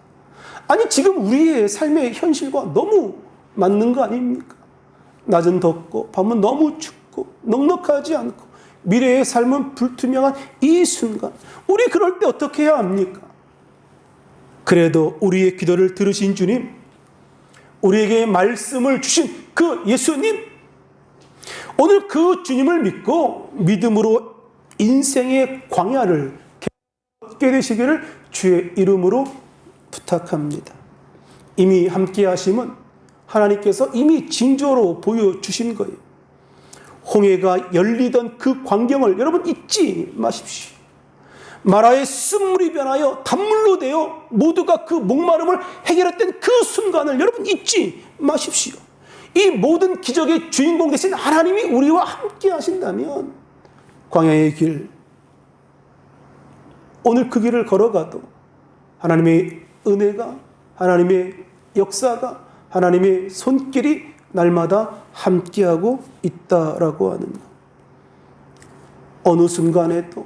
아니, 지금 우리의 삶의 현실과 너무 맞는 거 아닙니까? 낮은 덥고 밤은 너무 춥고 넉넉하지 않고 미래의 삶은 불투명한 이 순간, 우리 그럴 때 어떻게 해야 합니까? 그래도 우리의 기도를 들으신 주님, 우리에게 말씀을 주신 그 예수님, 오늘 그 주님을 믿고 믿음으로 인생의 광야를 걷게 되시기를 주의 이름으로 부탁합니다. 이미 함께 하심은 하나님께서 이미 징조로 보여주신 거예요. 홍해가 열리던 그 광경을 여러분 잊지 마십시오. 마라의 쓴물이 변하여 단물로 되어 모두가 그 목마름을 해결했던 그 순간을 여러분 잊지 마십시오. 이 모든 기적의 주인공 되신 하나님이 우리와 함께 하신다면 광야의 길, 오늘 그 길을 걸어가도 하나님의 은혜가, 하나님의 역사가, 하나님의 손길이 날마다 함께하고 있다라고 하는 것. 어느 순간에도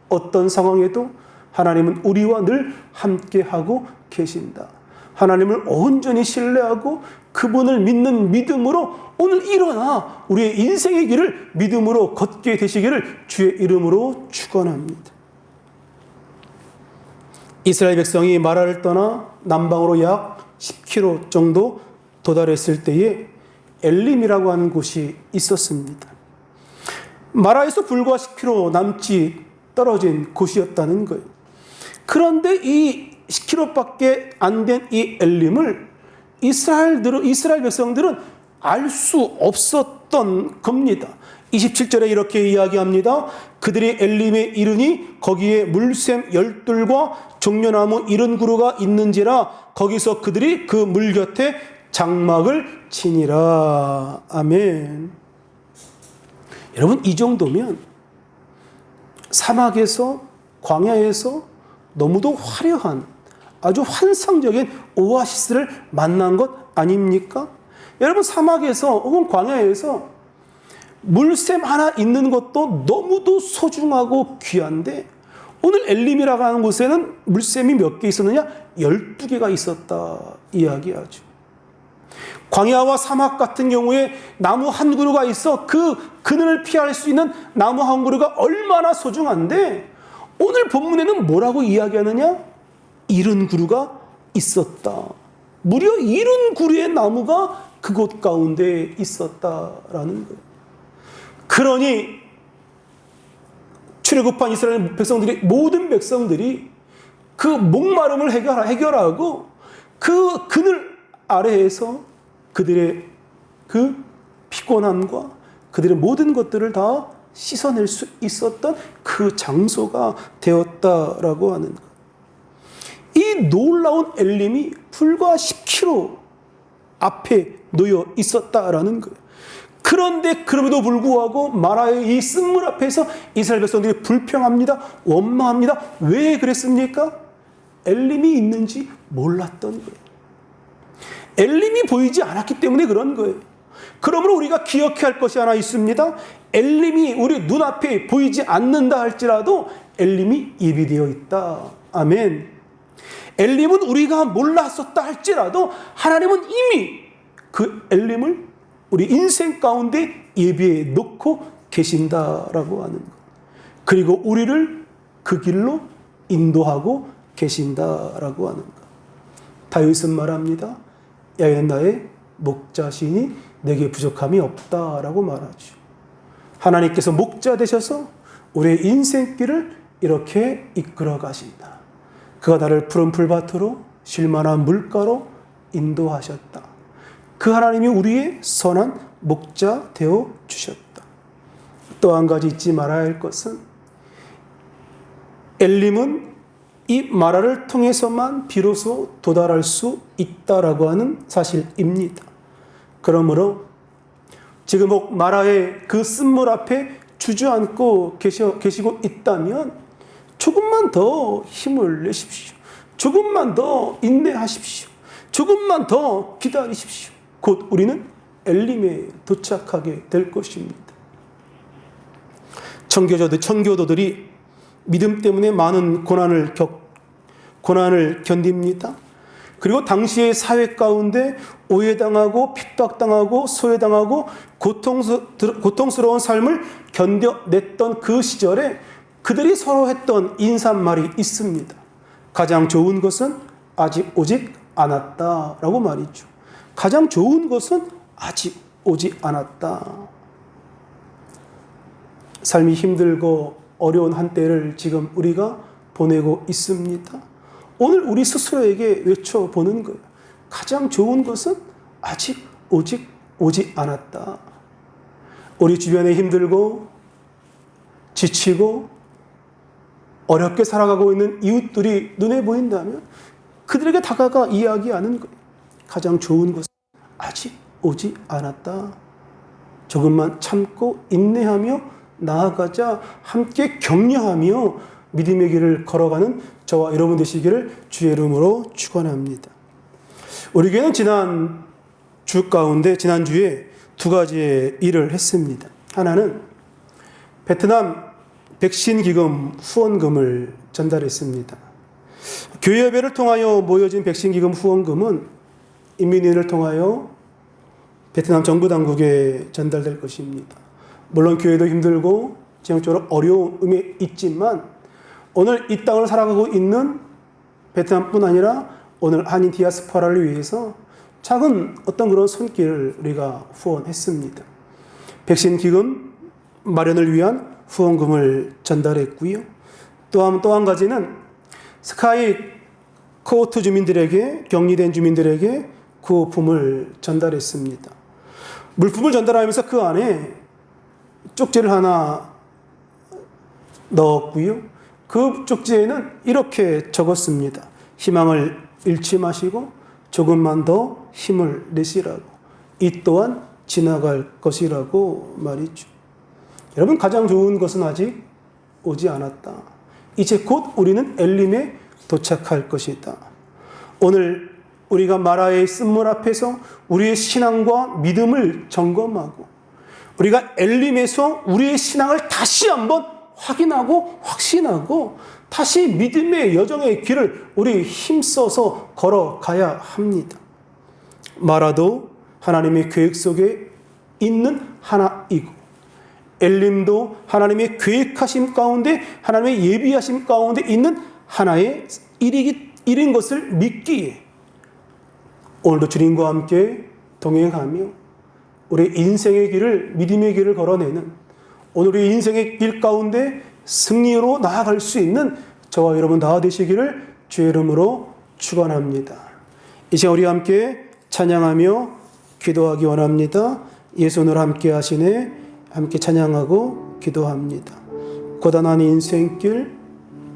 어떤 상황에도 하나님은 우리와 늘 함께하고 계신다. 하나님을 온전히 신뢰하고 그분을 믿는 믿음으로 오늘 일어나 우리의 인생의 길을 믿음으로 걷게 되시기를 주의 이름으로 축원합니다. 이스라엘 백성이 마라를 떠나 남방으로 약 10km 정도 도달했을 때에 엘림이라고 하는 곳이 있었습니다. 마라에서 불과 10km 남짓 떨어진 곳이었다는 거예요. 그런데 이 10km밖에 안 된 이 엘림을 이스라엘 백성들은 알 수 없었던 겁니다. 27절에 이렇게 이야기합니다. 그들이 엘림에 이르니 거기에 물샘 12과 종려나무 70그루가 있는지라 거기서 그들이 그 물 곁에 장막을 치니라. 아멘. 여러분, 이 정도면 사막에서, 광야에서 너무도 화려한 아주 환상적인 오아시스를 만난 것 아닙니까? 여러분, 사막에서 혹은 광야에서 물샘 하나 있는 것도 너무도 소중하고 귀한데 오늘 엘림이라고 하는 곳에는 물샘이 몇 개 있었느냐? 12개가 있었다 이야기하죠. 광야와 사막 같은 경우에 나무 한 그루가 있어 그 그늘을 피할 수 있는 나무 한 그루가 얼마나 소중한데 오늘 본문에는 뭐라고 이야기하느냐? 70그루가 있었다. 무려 70그루의 나무가 그곳 가운데 있었다라는 거예요. 그러니 출애굽한 이스라엘 백성들이, 모든 백성들이 그 목마름을 해결하고 그 그늘 아래에서 그들의 그 피곤함과 그들의 모든 것들을 다 씻어낼 수 있었던 그 장소가 되었다라고 하는 것. 이 놀라운 엘림이 불과 10km 앞에 놓여 있었다라는 거예요. 그런데 그럼에도 불구하고 마라의 이 쓴물 앞에서 이스라엘 백성들이 불평합니다. 원망합니다. 왜 그랬습니까? 엘림이 있는지 몰랐던 거예요. 엘림이 보이지 않았기 때문에 그런 거예요. 그러므로 우리가 기억해야 할 것이 하나 있습니다. 엘림이 우리 눈앞에 보이지 않는다 할지라도 엘림이 예비되어 있다. 아멘. 엘림은 우리가 몰랐었다 할지라도 하나님은 이미 그 엘림을 우리 인생 가운데 예비해 놓고 계신다라고 하는 것. 그리고 우리를 그 길로 인도하고 계신다라고 하는 것. 다윗은 말합니다. 야훼는 나의 목자시니 내게 부족함이 없다라고 말하죠. 하나님께서 목자 되셔서 우리의 인생길을 이렇게 이끌어 가신다. 그가 나를 푸른 풀밭으로 쉴만한 물가로 인도하셨다. 그 하나님이 우리의 선한 목자 되어 주셨다. 또 한 가지 잊지 말아야 할 것은 엘림은 이 마라를 통해서만 비로소 도달할 수 있다라고 하는 사실입니다. 그러므로 지금 마라의 그 쓴물 앞에 주저앉고 계시고 있다면 조금만 더 힘을 내십시오. 조금만 더 인내하십시오. 조금만 더 기다리십시오. 곧 우리는 엘림에 도착하게 될 것입니다. 청교도들이 믿음 때문에 많은 고난을 견딥니다. 그리고 당시의 사회 가운데 오해당하고 핍박당하고 소외당하고 고통스러운 삶을 견뎌냈던 그 시절에 그들이 서로 했던 인사말이 있습니다. 가장 좋은 것은 아직 오지 않았다라고 말이죠. 가장 좋은 것은 아직 오지 않았다. 삶이 힘들고 어려운 한때를 지금 우리가 보내고 있습니다. 오늘 우리 스스로에게 외쳐보는 거예요. 가장 좋은 것은 아직 오지 않았다. 우리 주변에 힘들고 지치고 어렵게 살아가고 있는 이웃들이 눈에 보인다면 그들에게 다가가 이야기하는 거예요. 가장 좋은 것은 아직 오지 않았다. 조금만 참고 인내하며 나아가자. 함께 격려하며 믿음의 길을 걸어가는 저와 여러분 되시기를 주의 이름으로 축원합니다. 우리 교회는 지난주에 두 가지의 일을 했습니다. 하나는 베트남 백신 기금 후원금을 전달했습니다. 교회 예배를 통하여 모여진 백신 기금 후원금은 인민위원회를 통하여 베트남 정부 당국에 전달될 것입니다. 물론 교회도 힘들고 재정적으로 어려움이 있지만 오늘 이 땅을 살아가고 있는 베트남뿐 아니라 오늘 한인 디아스포라를 위해서 작은 어떤 그런 손길을 우리가 후원했습니다. 백신 기금 마련을 위한 후원금을 전달했고요. 또 한 가지는 스카이 코호트 주민들에게, 격리된 주민들에게 구호품을 전달했습니다. 물품을 전달하면서 그 안에 쪽지를 하나 넣었고요. 그 쪽지에는 이렇게 적었습니다. 희망을 잃지 마시고 조금만 더 힘을 내시라고. 이 또한 지나갈 것이라고 말이죠. 여러분, 가장 좋은 것은 아직 오지 않았다. 이제 곧 우리는 엘림에 도착할 것이다. 오늘 우리가 마라의 쓴물 앞에서 우리의 신앙과 믿음을 점검하고 우리가 엘림에서 우리의 신앙을 다시 한번 확인하고 확신하고 다시 믿음의 여정의 길을 우리 힘써서 걸어가야 합니다. 마라도 하나님의 계획 속에 있는 하나이고 엘림도 하나님의 계획하심 가운데 하나님의 예비하심 가운데 있는 하나의 일인 것을 믿기에 오늘도 주님과 함께 동행하며 우리 인생의 길을, 믿음의 길을 걸어내는 오늘 우리 인생의 길 가운데 승리로 나아갈 수 있는 저와 여러분 다 되시기를 주의 이름으로 축원합니다. 이 시간 우리 함께 찬양하며 기도하기 원합니다. 예수 오늘 함께 하시네. 함께 찬양하고 기도합니다. 고단한 인생길,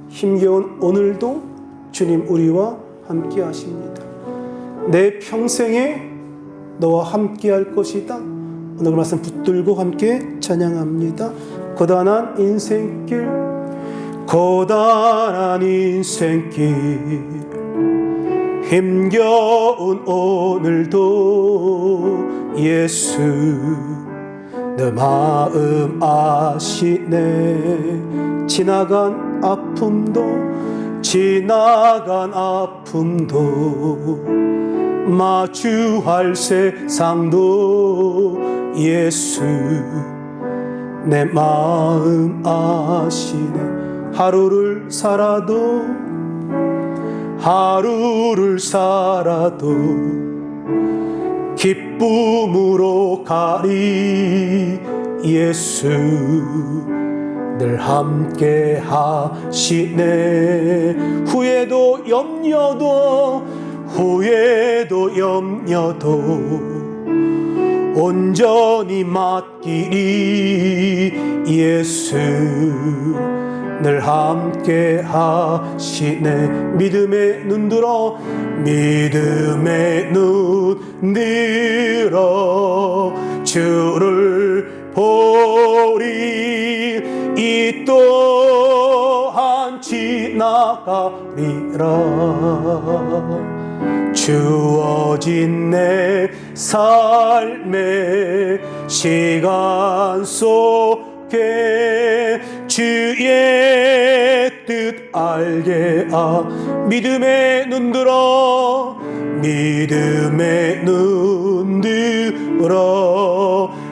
힘겨운 오늘도 주님 우리와 함께 하십니다. 내 평생에 너와 함께 할 것이다. 오늘 그 말씀 붙들고 함께 찬양합니다. 고단한 인생길, 고단한 인생길, 힘겨운 오늘도 예수 내 마음 아시네. 지나간 아픔도 마주할 세상도 예수 내 마음 아시네. 하루를 살아도 기쁨으로 가리. 예수 늘 함께 하시네. 후회도 염려도 온전히 맡기리. 예수 늘 함께 하시네. 믿음의 눈 들어 주를 보리. 이 또한 지나가리라. 주어진 내 삶의 시간 속에 주의 뜻 알게 믿음의 눈 들어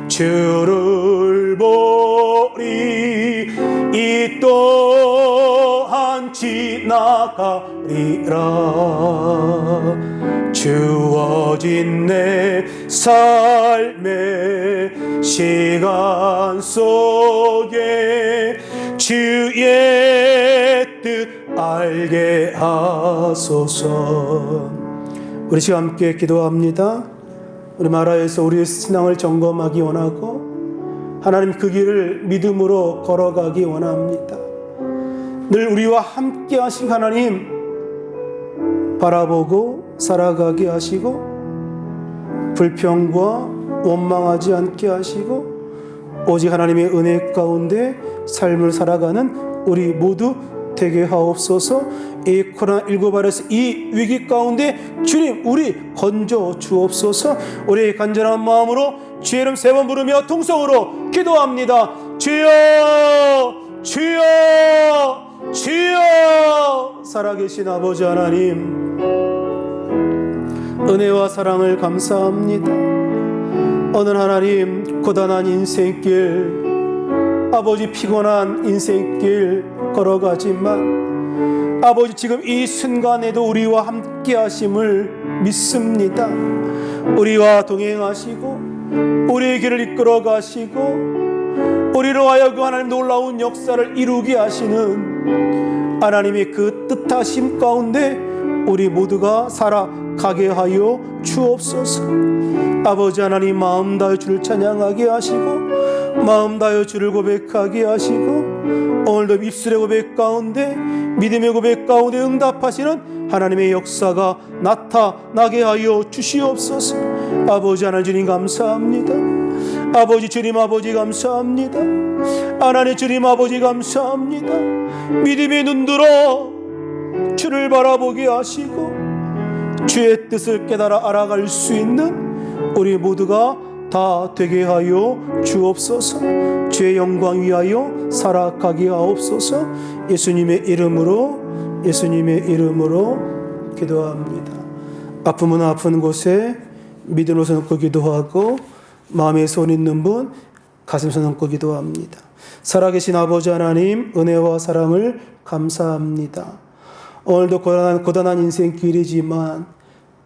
주를 보리. 이 또한 지나가리라. 주어진 내 삶의 시간 속에 주의 뜻 알게 하소서. 우리 시간 함께 기도합니다. 우리 나라에서 우리의 신앙을 점검하기 원하고 하나님 그 길을 믿음으로 걸어가기 원합니다. 늘 우리와 함께 하신 하나님 바라보고 살아가게 하시고 불평과 원망하지 않게 하시고 오직 하나님의 은혜 가운데 삶을 살아가는 우리 모두 되게 하옵소서. 이 코로나19 바이러스 이 위기 가운데 주님 우리 건져 주옵소서. 우리의 간절한 마음으로 주의 이름 3번 부르며 통성으로 기도합니다. 주여 주여 주여. 살아계신 아버지 하나님 은혜와 사랑을 감사합니다. 오늘 하나님 고단한 인생길 아버지 피곤한 인생길 걸어가지만 아버지 지금 이 순간에도 우리와 함께 하심을 믿습니다. 우리와 동행하시고 우리의 길을 이끌어 가시고 우리로 하여금 하나님 놀라운 역사를 이루게 하시는 하나님의 그 뜻하심 가운데 우리 모두가 살아가게 하여 주옵소서. 아버지 하나님 마음 다여 주를 찬양하게 하시고 마음 다여 주를 고백하게 하시고 오늘도 입술의 고백 가운데 믿음의 고백 가운데 응답하시는 하나님의 역사가 나타나게 하여 주시옵소서. 아버지 하나님 주님 감사합니다. 아버지 주님 아버지 감사합니다. 하나님 주님 아버지 감사합니다. 믿음의 눈 들어 주를 바라보게 하시고 주의 뜻을 깨달아 알아갈 수 있는 우리 모두가 다 되게 하여 주옵소서. 주의 영광 위하여 살아가게 하옵소서. 예수님의 이름으로 기도합니다. 아프면 아픈 곳에 믿음으로 손 얹고 기도하고 마음에 손 있는 분 가슴 손 얹고 기도합니다. 살아계신 아버지 하나님 은혜와 사랑을 감사합니다. 오늘도 고단한 인생길이지만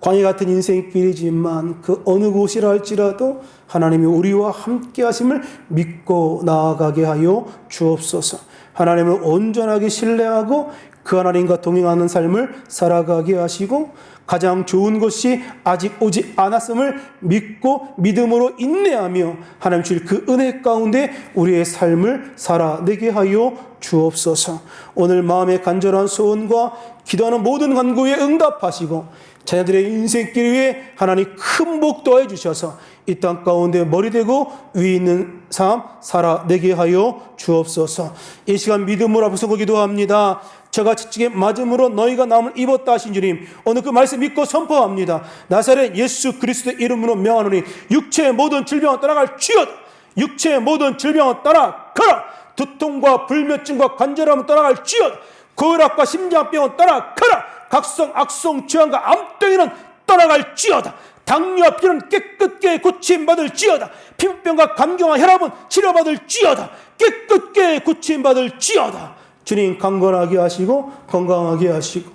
광야 같은 인생길이지만 그 어느 곳이라 할지라도 하나님이 우리와 함께 하심을 믿고 나아가게 하여 주옵소서. 하나님을 온전하게 신뢰하고 그 하나님과 동행하는 삶을 살아가게 하시고 가장 좋은 것이 아직 오지 않았음을 믿고 믿음으로 인내하며 하나님 주실 그 은혜 가운데 우리의 삶을 살아내게 하여 주옵소서. 오늘 마음의 간절한 소원과 기도하는 모든 간구에 응답하시고 자녀들의 인생길 위에 하나님 큰 복 더해 주셔서 이 땅 가운데 머리 되고 위 있는 삶 살아내게 하여 주옵소서. 이 시간 믿음으로 앞에 서고 기도합니다. 저가 지치게 맞음으로 너희가 남을 입었다 하신 주님, 오늘 그 말씀 믿고 선포합니다. 나사렛 예수 그리스도의 이름으로 명하노니 육체의 모든 질병을 떠나갈지어다. 육체의 모든 질병을 떠나가라. 두통과 불면증과 관절함을 떠나갈지어다. 고혈압과 심장병은 떠나가라. 각성 악성 질환과 암병에는 떠나갈지어다. 당뇨병은 깨끗게 고침받을지어다. 피부병과 감기와 혈압은 치료받을지어다. 깨끗게 고침받을지어다. 주님 강건하게 하시고 건강하게 하시고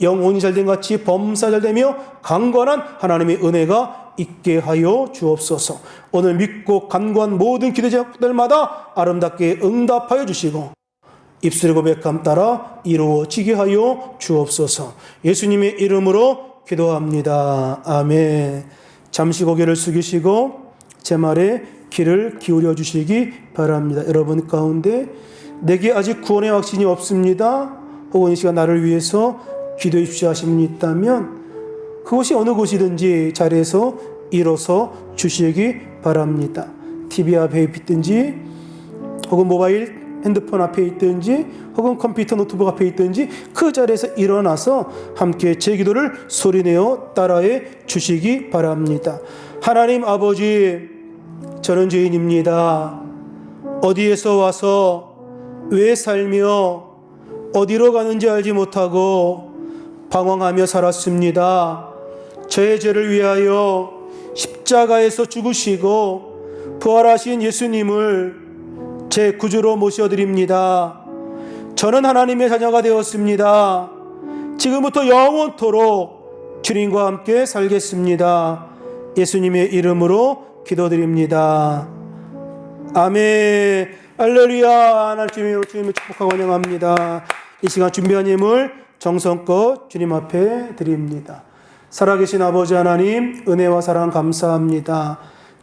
영혼이 잘된 같이 범사 잘되며 강건한 하나님의 은혜가 있게 하여 주옵소서. 오늘 믿고 간구한 모든 기도 제목들마다 아름답게 응답하여 주시고 입술의 고백함 따라 이루어지게 하여 주옵소서. 예수님의 이름으로 기도합니다. 아멘. 잠시 고개를 숙이시고 제 말에 귀를 기울여 주시기 바랍니다. 여러분 가운데 내게 아직 구원의 확신이 없습니다. 혹은 이 시간 나를 위해서 기도해 주시 하신 분이 있다면 그곳이 어느 곳이든지 자리에서 일어서 주시기 바랍니다. TV 앞에 있든지 혹은 모바일 핸드폰 앞에 있든지 혹은 컴퓨터 노트북 앞에 있든지 그 자리에서 일어나서 함께 제 기도를 소리내어 따라해 주시기 바랍니다. 하나님 아버지, 저는 죄인입니다. 어디에서 와서 왜 살며 어디로 가는지 알지 못하고 방황하며 살았습니다. 저의 죄를 위하여 십자가에서 죽으시고 부활하신 예수님을 제 구주로 모셔드립니다. 저는 하나님의 자녀가 되었습니다. 지금부터 영원토록 주님과 함께 살겠습니다. 예수님의 이름으로 기도드립니다. 아멘. 할렐루야. 하나님 주님을 축복하고 환영합니다. 이 시간 준비한 예물 정성껏 주님 앞에 드립니다. 살아계신 아버지 하나님, 은혜와 사랑 감사합니다.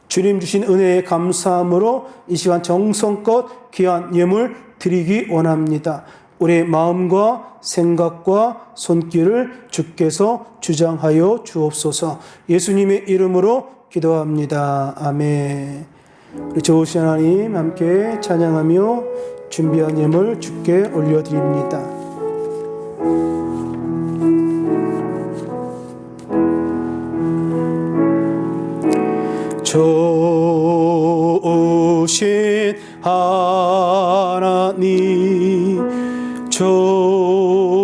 주님 주신 은혜에 감사함으로 이 시간 정성껏 귀한 예물 드리기 원합니다. 우리의 마음과 생각과 손길을 주께서 주장하여 주옵소서. 예수님의 이름으로 기도합니다. 아멘. 우리 좋으신 하나님 함께 찬양하며 준비한 예물 주께 올려드립니다. 좋으신 하나님, 좋으신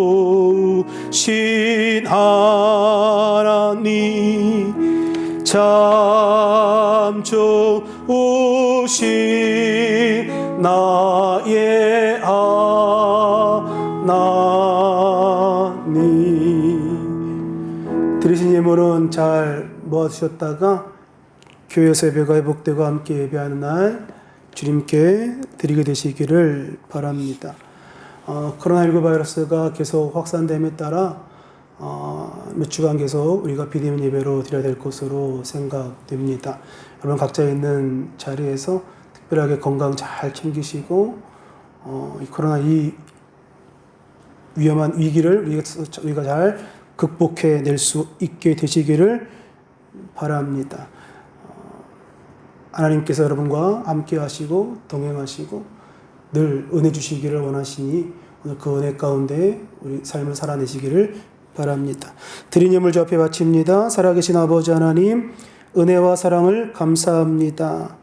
하나님, 참 좋으신 나의 하나님. 드리신 예물은 잘 모아두셨다가 교회에서 예배가 회복되고 함께 예배하는 날 주님께 드리게 되시기를 바랍니다. 코로나19 바이러스가 계속 확산됨에 따라 몇 주간 계속 우리가 비대면 예배로 드려야 될 것으로 생각됩니다. 여러분 각자 있는 자리에서 특별하게 건강 잘 챙기시고 이 코로나 이 위험한 위기를 우리가 잘 극복해낼 수 있게 되시기를 바랍니다. 하나님께서 여러분과 함께 하시고 동행하시고 늘 은혜 주시기를 원하시니 오늘 그 은혜 가운데 우리 삶을 살아내시기를 바랍니다. 드린 예물 주 앞에 바칩니다. 살아계신 아버지 하나님, 은혜와 사랑을 감사합니다.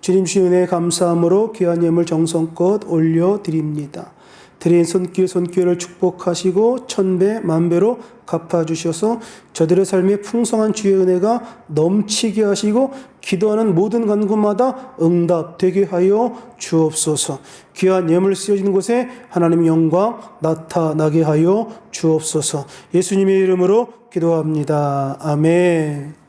주님 주신 은혜에 감사함으로 귀한 예물 정성껏 올려드립니다. 드린 손길을 축복하시고 천배 만배로 갚아주셔서 저들의 삶에 풍성한 주의 은혜가 넘치게 하시고 기도하는 모든 간구마다 응답되게 하여 주옵소서. 귀한 예물 쓰여지는 곳에 하나님의 영광 나타나게 하여 주옵소서. 예수님의 이름으로 기도합니다. 아멘.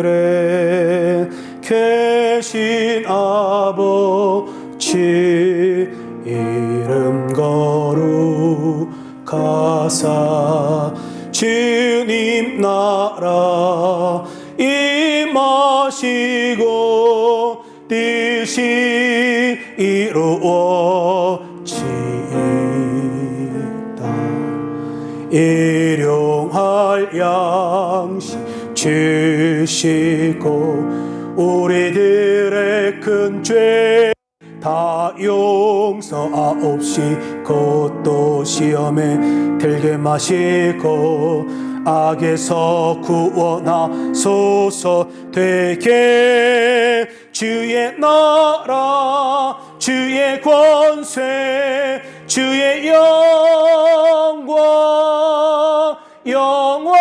하늘에 계신 아버지 이름 거룩하사 주님 나라 하시고 뜻이 이루어지이다. 일용할 양식 주시고 우리들의 큰 죄 다 용서하옵시고 또 시험에 들게 마시고 악에서 구원하소서. 되게 주의 나라 주의 권세 주의 영광 영원히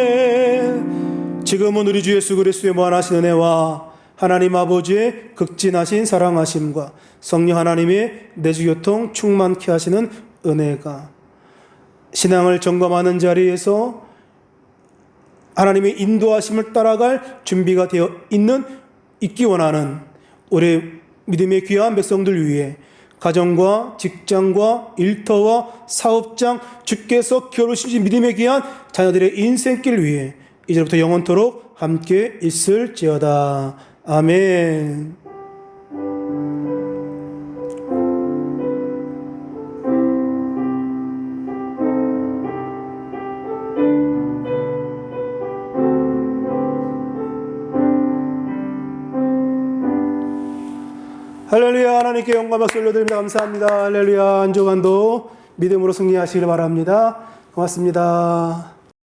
아멘. 지금은 우리 주 예수 그리스도의 무한하신 은혜와 하나님 아버지의 극진하신 사랑하심과 성령 하나님의 내주교통 충만케 하시는 은혜가 신앙을 점검하는 자리에서 하나님의 인도하심을 따라갈 준비가 되어 있기 원하는 우리 믿음의 귀한 백성들 위해 가정과 직장과 일터와 사업장 주께서 기울이신 믿음의 귀한 자녀들의 인생길 위해 이제부터 영원토록 함께 있을지어다. 아멘. 할렐루야. 하나님께 영광 박수 올려드립니다. 감사합니다. 할렐루야. 한 주간도 믿음으로 승리하시길 바랍니다. 고맙습니다.